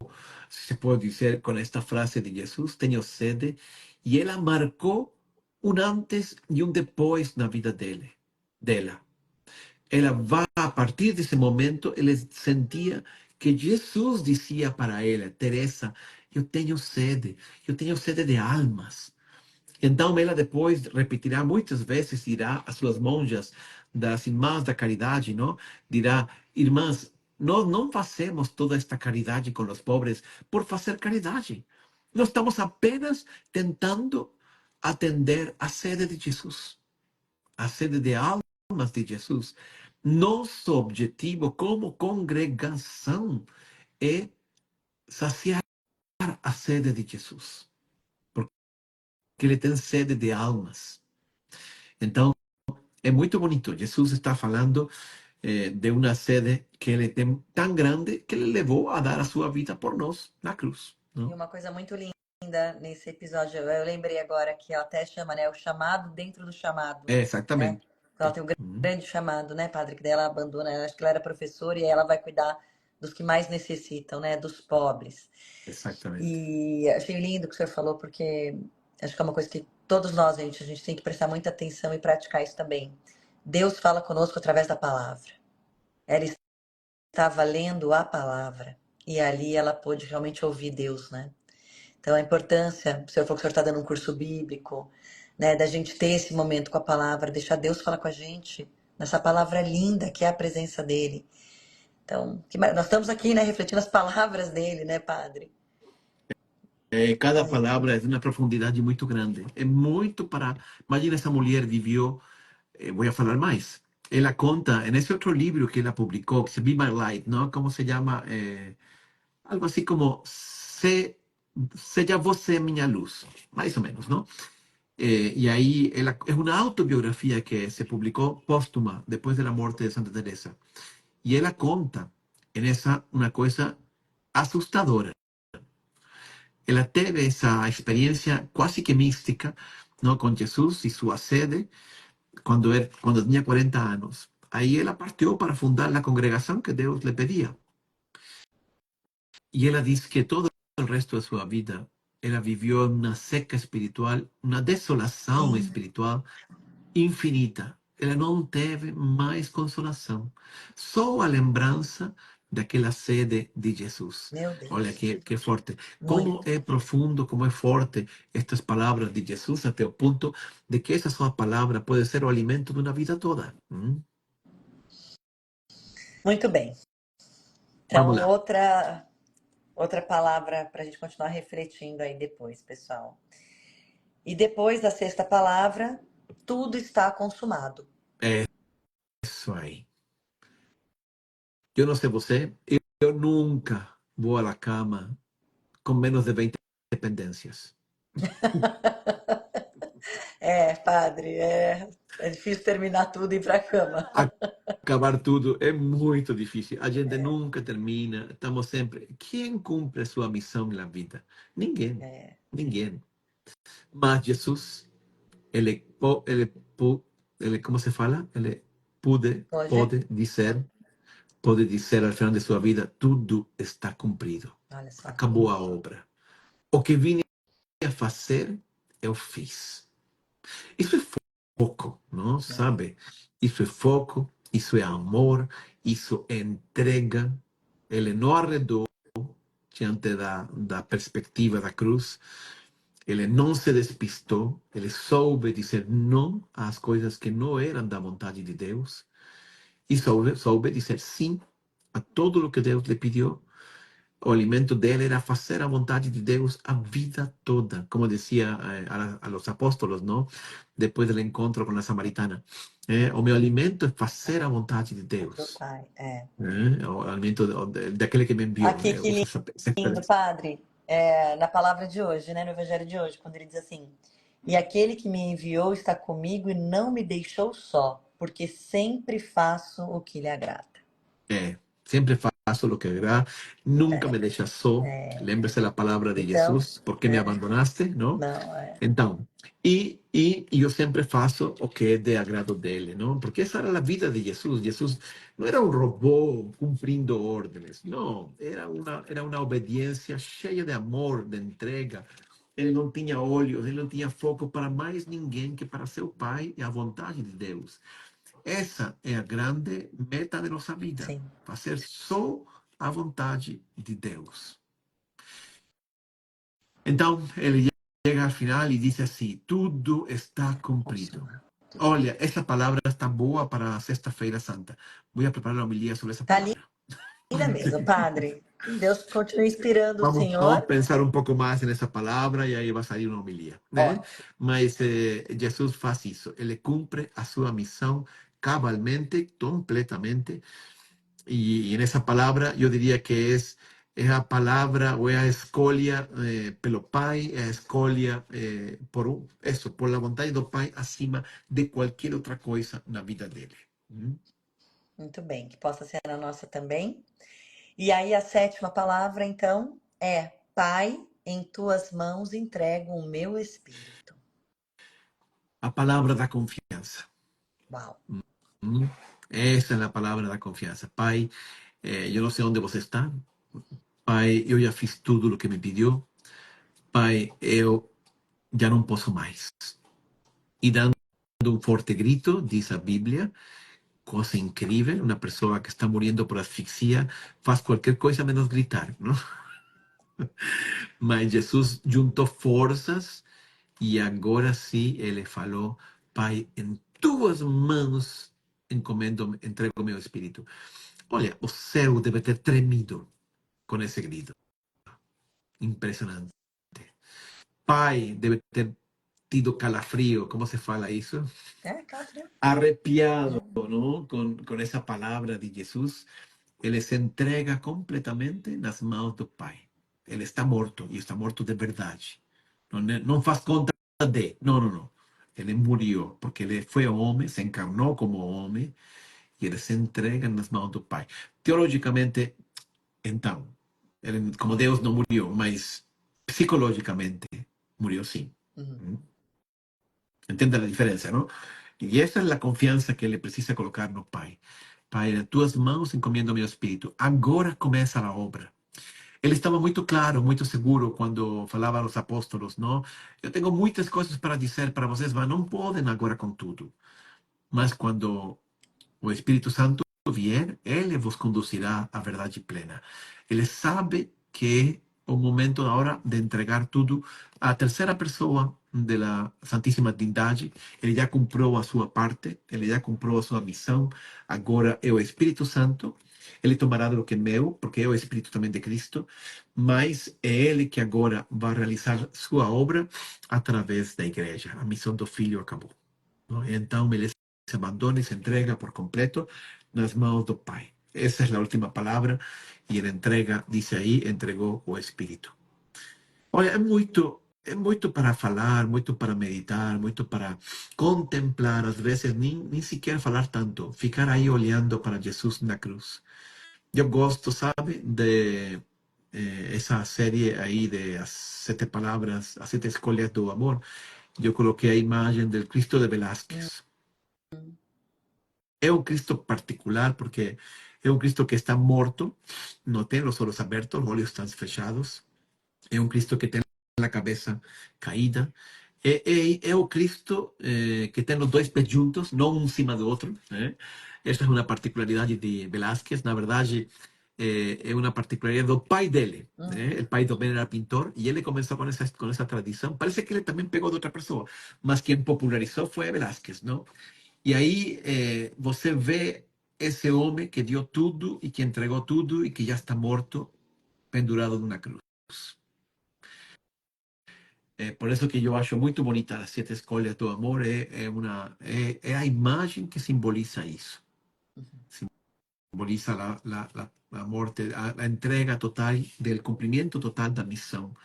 se pode dizer, com esta frase de Jesus, tenho sede, e ela marcou um antes e um depois na vida dela. Ela vai, a partir desse momento, ela sentia que Jesus dizia para ela, Teresa, eu tenho sede de almas. Então ela depois repetirá muitas vezes, dirá às suas monjas das Irmãs da Caridade, não? Dirá, irmãs, nós não fazemos toda esta caridade com os pobres por fazer caridade. Nós estamos apenas tentando atender a sede de Jesus, a sede de almas de Jesus. Nosso objetivo como congregação é saciar a sede de Jesus, porque ele tem sede de almas. Então, é muito bonito. Jesus está falando de uma sede que ele tem tão grande que ele levou a dar a sua vida por nós na cruz. E Não? uma coisa muito linda nesse episódio, eu lembrei agora que ela até chama, né, o chamado dentro do chamado, É, né? exatamente. Ela tem um Uhum, grande chamado, né, padre? Que daí ela abandona, acho que ela era professora e aí ela vai cuidar dos que mais necessitam, né, dos pobres. exatamente. E achei lindo o que o senhor falou, porque acho que é uma coisa que todos nós, a gente tem que prestar muita atenção e praticar isso também. Deus fala conosco através da palavra. Ela estava lendo a palavra e ali ela pôde realmente ouvir Deus, né? Então, a importância, o senhor falou que o senhor está dando um curso bíblico, né, da gente ter esse momento com a palavra, deixar Deus falar com a gente, nessa palavra linda que é a presença dele. Então, nós estamos aqui, né, refletindo as palavras dele, né, padre? Cada Ai, palavra é de uma profundidade muito grande. É muito para. Imagina, essa mulher viveu. Vou falar mais. Ela conta, nesse outro livro que ela publicou, que se Be My Light, não? Como se chama? Algo assim como Seja você minha luz. Mais ou menos, não? E aí, ela, é uma autobiografia que se publicou póstuma, depois da morte de Santa Teresa. E ela conta, nessa, uma coisa assustadora. Ela teve essa experiência quase que mística, não, com Jesus e sua sede, quando tinha 40 anos. Aí ela partiu para fundar a congregação que Deus lhe pedia. E ela diz que todo o resto de sua vida ela viveu uma seca espiritual, uma desolação sim, espiritual infinita. Ela não teve mais consolação. Só a lembrança daquela sede de Jesus. meu Olha Deus, que forte. Como muito. é profundo, como é forte estas palavras de Jesus, até o ponto de que essa sua palavra pode ser o alimento de uma vida toda. Muito bem. Vamos Então, lá. Outra palavra para a gente continuar refletindo aí depois, pessoal. E depois da sexta palavra, tudo está consumado. Eso ahí. Yo no sé você, yo nunca voy a la cama con menos de 20 dependencias. É, padre, é difícil terminar tudo e ir para a cama. Acabar tudo é muito difícil. A gente nunca termina. Estamos sempre. Quem cumpre sua missão na vida? Ninguém. Ninguém. Mas Jesus, como se fala? Ele Hoje, pode dizer ao final de sua vida: tudo está cumprido. olha só. Acabou a obra. O que vim a fazer, eu fiz. Isso é foco, não? Sabe? Isso é foco, isso é amor, isso é entrega. Ele não arredou diante da perspectiva da cruz. Ele não se despistou. Ele soube dizer não às coisas que não eram da vontade de Deus. E soube dizer sim a tudo o que Deus lhe pediu. O alimento dele era fazer a vontade de Deus a vida toda, como dizia a los apóstolos, não? Depois do encontro com a samaritana. O meu alimento é fazer a vontade de Do Deus. pai, O alimento daquele que me enviou. Aqui, que Usa essa lindo, expressão. padre. Na palavra de hoje, né, no evangelho de hoje, quando ele diz assim: E aquele que me enviou está comigo e não me deixou só, porque sempre faço o que lhe agrada. Sempre faço o que agrada, nunca me deixas só. Lembre-se da palavra de Então, Jesus, por que me abandonaste, não? não, Então, e eu sempre faço o que é de agrado dele, não? Porque essa era a vida de Jesus. Jesus não era um robô cumprindo ordens, não. Era uma obediência cheia de amor, de entrega. Ele não tinha olhos, ele não tinha foco para mais ninguém que para seu Pai e a vontade de Deus. Essa é a grande meta de nossa vida, sim, fazer só a vontade de Deus. Então, ele chega ao final e diz assim: tudo está cumprido. consumado. Olha, essa palavra está boa para a Sexta-feira Santa. Vou preparar uma homilia sobre essa Tá palavra. linda mesmo, padre. Que Deus continue inspirando o Vamos senhor. pensar um pouco mais nessa palavra e aí vai sair uma homilia, né? Ótimo. Mas Jesus faz isso. Ele cumpre a sua missão cabalmente, completamente. Y en esa palabra yo diría que es a palavra ou é a escolha pelo Pai, é a escolha por la vontade do Pai acima de qualquer outra coisa na vida dele. Muito bem, que possa ser a nossa também. E aí a sétima palavra, então, é: Pai, em tuas mãos entrego o meu espírito. A palavra da confiança. Uau. Essa é a palavra da confiança. Pai, eu não sei onde você está. Pai, eu já fiz tudo o que me pediu. Pai, eu já não posso mais. E dando um forte grito, diz a Bíblia, cosa increíble, una persona que está muriendo por asfixia faz cualquier cosa menos gritar, ¿no? Mas Jesus juntou forças e agora sim ele falou: Pai, em tuas mãos encomendo, entrego meu espírito. Olha, o céu deve ter tremido com esse grito. Impressionante. Pai deve ter tido calafrio, como se fala isso? Calafrio. Arrepiado, ¿no? Con esa palabra de Jesús. Ele se entrega completamente nas mãos do Pai. Ele está morto, e está morto de verdade. Não faz conta de. Não, não, não. Ele morreu, porque ele foi homem, se encarnou como homem, e ele se entrega nas mãos do Pai. Teologicamente, então, ele, como Deus não morreu, mas psicologicamente morreu sim. Entende a diferença, não? E essa é a confiança que ele precisa colocar no Pai. Pai, em tuas mãos encomendo meu espírito. Agora começa a obra. Ele estava muito claro, muito seguro quando falava aos apóstolos, não? Eu tenho muitas coisas para dizer para vocês, mas não podem agora com tudo. Mas quando o Espírito Santo vier, ele vos conduzirá à verdade plena. Ele sabe que é o momento agora de entregar tudo à terceira pessoa da Santíssima Trindade. Ele já cumpriu a sua parte, ele já cumpriu a sua missão. Agora é o Espírito Santo. Ele tomará do que é meu, porque é o Espírito também de Cristo, mas é Ele que agora vai realizar sua obra através da igreja. A missão do Filho acabou. Não? Então ele se abandona e se entrega por completo nas mãos do Pai. Essa é a última palavra, e ele entrega, diz aí, entregou o Espírito. Olha, é muito para falar, muito para meditar, muito para contemplar, às vezes nem sequer falar tanto, ficar aí olhando para Jesus na cruz. Eu gosto, sabe, de essa série aí de as sete palavras, as sete escolhas do amor. Eu coloquei a imagem do Cristo de Hum, Velázquez. É um Cristo particular porque é um Cristo que está morto, não tem os olhos abertos, os olhos estão fechados. É um Cristo que tem a cabeça caída. É o Cristo que tem os dois pés juntos, não um em cima do outro. Né? Esta é uma particularidade de Velázquez. Na verdade, é uma particularidade do pai dele. Né? O uhum. pai também era pintor e ele começou com essa tradição. Parece que ele também pegou de outra pessoa, mas quem popularizou foi Velázquez, não? E aí você vê esse homem que deu tudo e que entregou tudo e que já está morto, pendurado numa cruz. Por isso que eu acho muito bonita as sete escolhas do amor. É a imagem que simboliza isso. Simboliza a morte, a entrega total, del cumprimento total da missão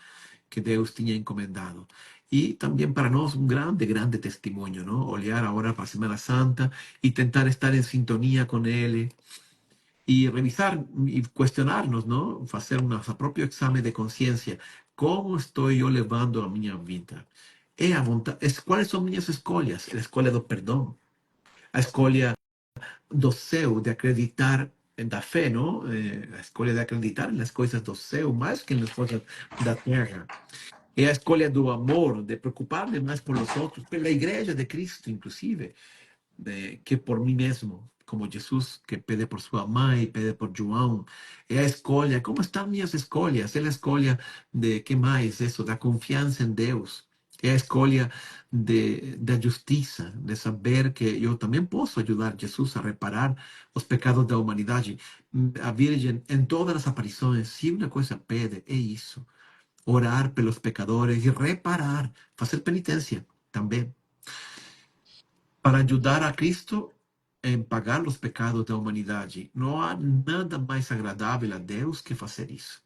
que Deus tinha encomendado. E também para nós um grande, grande testemunho, não? Olhar agora para a Semana Santa e tentar estar em sintonia com Ele e revisar e questionar-nos, não? Fazer um nosso próprio exame de consciência. Como estou eu levando a minha vida? É a vontade, quais são minhas escolhas? A escolha do perdão, a escolha do céu, de acreditar da fé, não? A escolha de acreditar nas coisas do céu mais que nas coisas da terra. É a escolha do amor, de preocupar-me mais por os outros, pela igreja de Cristo, inclusive, que por mim mesmo, como Jesus, que pede por sua mãe, pede por João. É a escolha, como estão minhas escolhas? É a escolha de, que mais? Isso, da confiança em Deus. É a escolha da justiça, de saber que eu também posso ajudar Jesus a reparar os pecados da humanidade. A Virgem, em todas as aparições, se uma coisa pede, é isso. Orar pelos pecadores e reparar, fazer penitência também para ajudar a Cristo em pagar os pecados da humanidade. Não há nada mais agradável a Deus que fazer isso.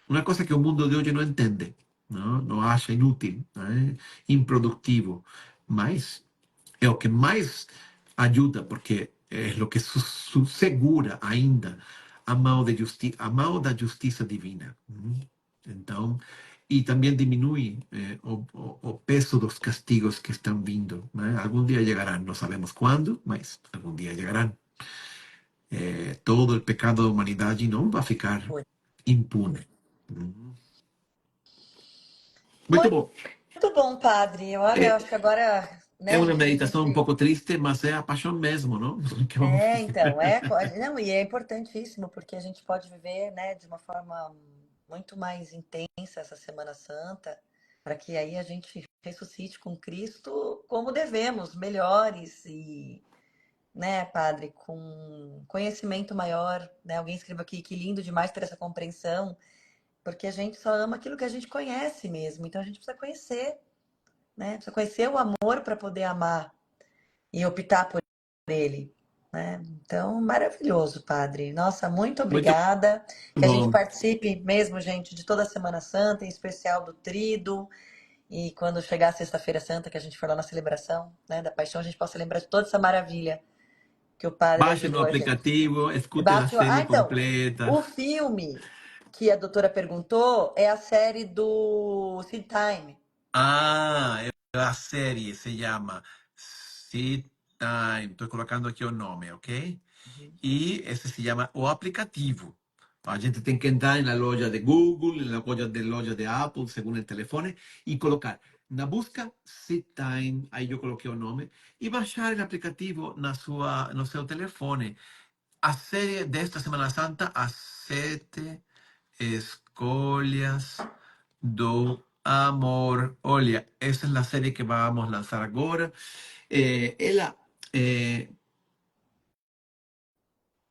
Uma coisa que o mundo de hoje não entende, não acha inútil, né? Improdutivo, mas é o que mais ajuda, porque é o que segura ainda a mão da justiça divina. Então, e também diminui o peso dos castigos que estão vindo. Né? Algum dia chegarão, não sabemos quando, mas algum dia chegarão. Todo o pecado da humanidade não vai ficar Muito impune. Muito bom. bom, padre. Olha, eu É, acho que agora, é né, uma a meditação um gente. pouco triste, mas é a paixão mesmo, não? Que vamos É, fazer. então, não, e é importantíssimo, porque a gente pode viver, né, de uma forma muito mais intensa essa Semana Santa, para que aí a gente ressuscite com Cristo como devemos, melhores e, né, padre, com conhecimento maior, né? Alguém escreveu aqui que lindo demais ter essa compreensão, porque a gente só ama aquilo que a gente conhece mesmo, então a gente precisa conhecer, né? Precisa conhecer o amor para poder amar e optar por ele, né? Então, maravilhoso, padre. Nossa, muito Muito obrigada. Que a gente bom. participe mesmo, gente, de toda a Semana Santa, em especial do Tríduo. E quando chegar a Sexta-feira Santa, que a gente for lá na celebração, né, da Paixão, a gente possa lembrar de toda essa maravilha que o padre Baixe no ajudou a gente. aplicativo, escute a Bate o... Ah, série então, completa. o filme que a doutora perguntou é a série do Seed Time. Ah, la serie se llama Seed Time. Estoy colocando aqui o nome, ok? Uhum. E esse se chama o aplicativo. A gente tem que entrar na loja de Google, na loja de Apple, segundo o telefone, e colocar na busca Seed Time, aí eu coloquei o nome, e baixar o aplicativo no seu telefone. A série desta Semana Santa, as sete escolhas do amor. Olha, essa é a série que vamos lançar agora. Ela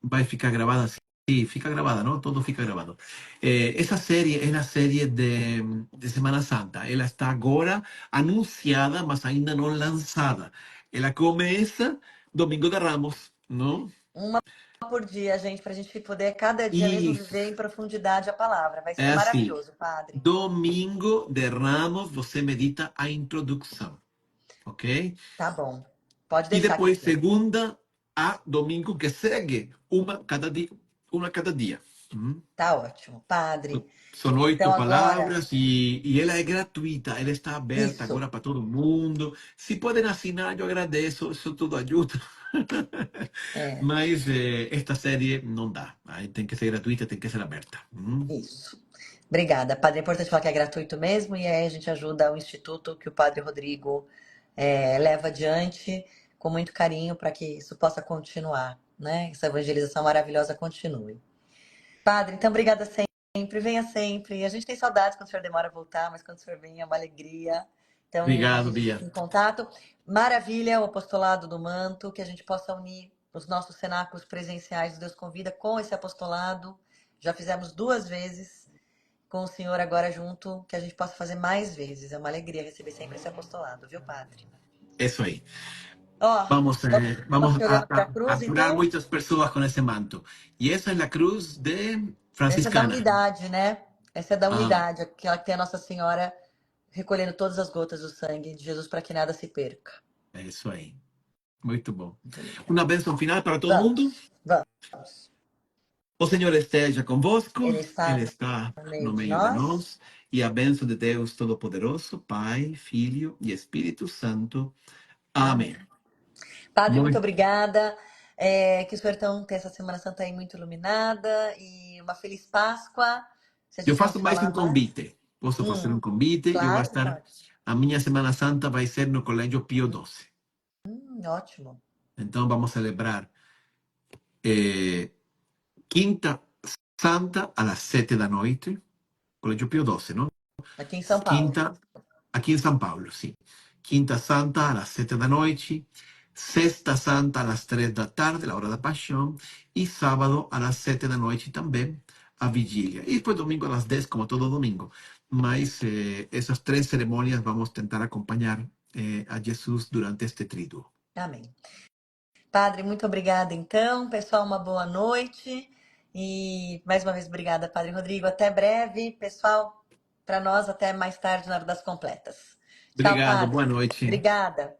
vai ficar gravada, sí, fica grabada, ¿no? Todo fica grabado. Esa serie es la serie de Semana Santa. Ela está agora anunciada, mas ainda não lançada. Ela começa Domingo de Ramos, não? Uma por dia, gente, para a gente poder cada dia mesmo Isso. viver em profundidade a palavra. Vai É ser assim. maravilhoso, padre. Domingo de Ramos, você medita a introdução, ok? Tá bom. Pode E deixar que depois, sim. segunda a domingo, que segue, uma cada dia. Uma cada dia. Hum? Tá ótimo, padre. São Então 8 palavras agora, e ela é gratuita, ela está aberta isso, agora para todo mundo. Se podem assinar, eu agradeço, isso tudo ajuda. é, Mas esta série não dá. Aí tem que ser gratuita, tem que ser aberta. isso. Obrigada, padre. É importante falar que é gratuito mesmo, e aí a gente ajuda o instituto que o padre Rodrigo leva adiante com muito carinho para que isso possa continuar, né? Essa evangelização maravilhosa continue. Padre, então obrigada sempre, venha sempre. A gente tem saudades quando o senhor demora a voltar, mas quando o senhor vem é uma alegria. Então a Obrigado, gente Bia. fica em contato. Maravilha o apostolado do manto, que a gente possa unir os nossos cenáculos presenciais, o Deus Convida, com esse apostolado. Já fizemos 2 vezes com o senhor agora junto, que a gente possa fazer mais vezes. É uma alegria receber sempre esse apostolado, viu, padre? Isso aí. Ó, Vamos, vamos vamos aqui olhando para a a cruz, curar então. muitas pessoas com esse manto. E essa é a cruz de Essa é da franciscana. unidade, né? Essa é da Ah, unidade, aquela que tem a Nossa Senhora recolhendo todas as gotas do sangue de Jesus para que nada se perca. é isso aí. Muito bom. Muito linda. Uma bênção final para todo mundo. Vamos, vamos. O Senhor esteja convosco, Ele Ele está está no meio no de meio de nós. nós. E a bênção de Deus Todo-Poderoso, Pai, Filho e Espírito Santo. Amém. Amém. Padre, muito Muito. obrigada. Que o senhor então tenha essa Semana Santa aí muito iluminada e uma feliz Páscoa. Se a Eu gente não faço se mais um falar mais. convite. Posso fazer um convite? Eu vou Claro que estar. pode. A minha Semana Santa vai ser no Colégio Pio XII. Ótimo. Então vamos celebrar eh, Quinta Santa às 7 da noite. Colégio Pio XII, não? Aqui em São Paulo. Quinta, aqui em São Paulo, sim. Quinta Santa às 7 da noite. Sexta Santa às 3 da tarde, a hora da paixão. E sábado às 7 da noite também, a vigília. E depois domingo às 10, como todo domingo. Mas essas três cerimônias vamos tentar acompanhar a Jesus durante este tríduo. Amém. Padre, muito obrigada então. Pessoal, uma boa noite. E mais uma vez, obrigada, Padre Rodrigo. Até breve, pessoal. Para nós, até mais tarde na hora das completas. Tchau, Obrigado, Padre. boa noite. Obrigada.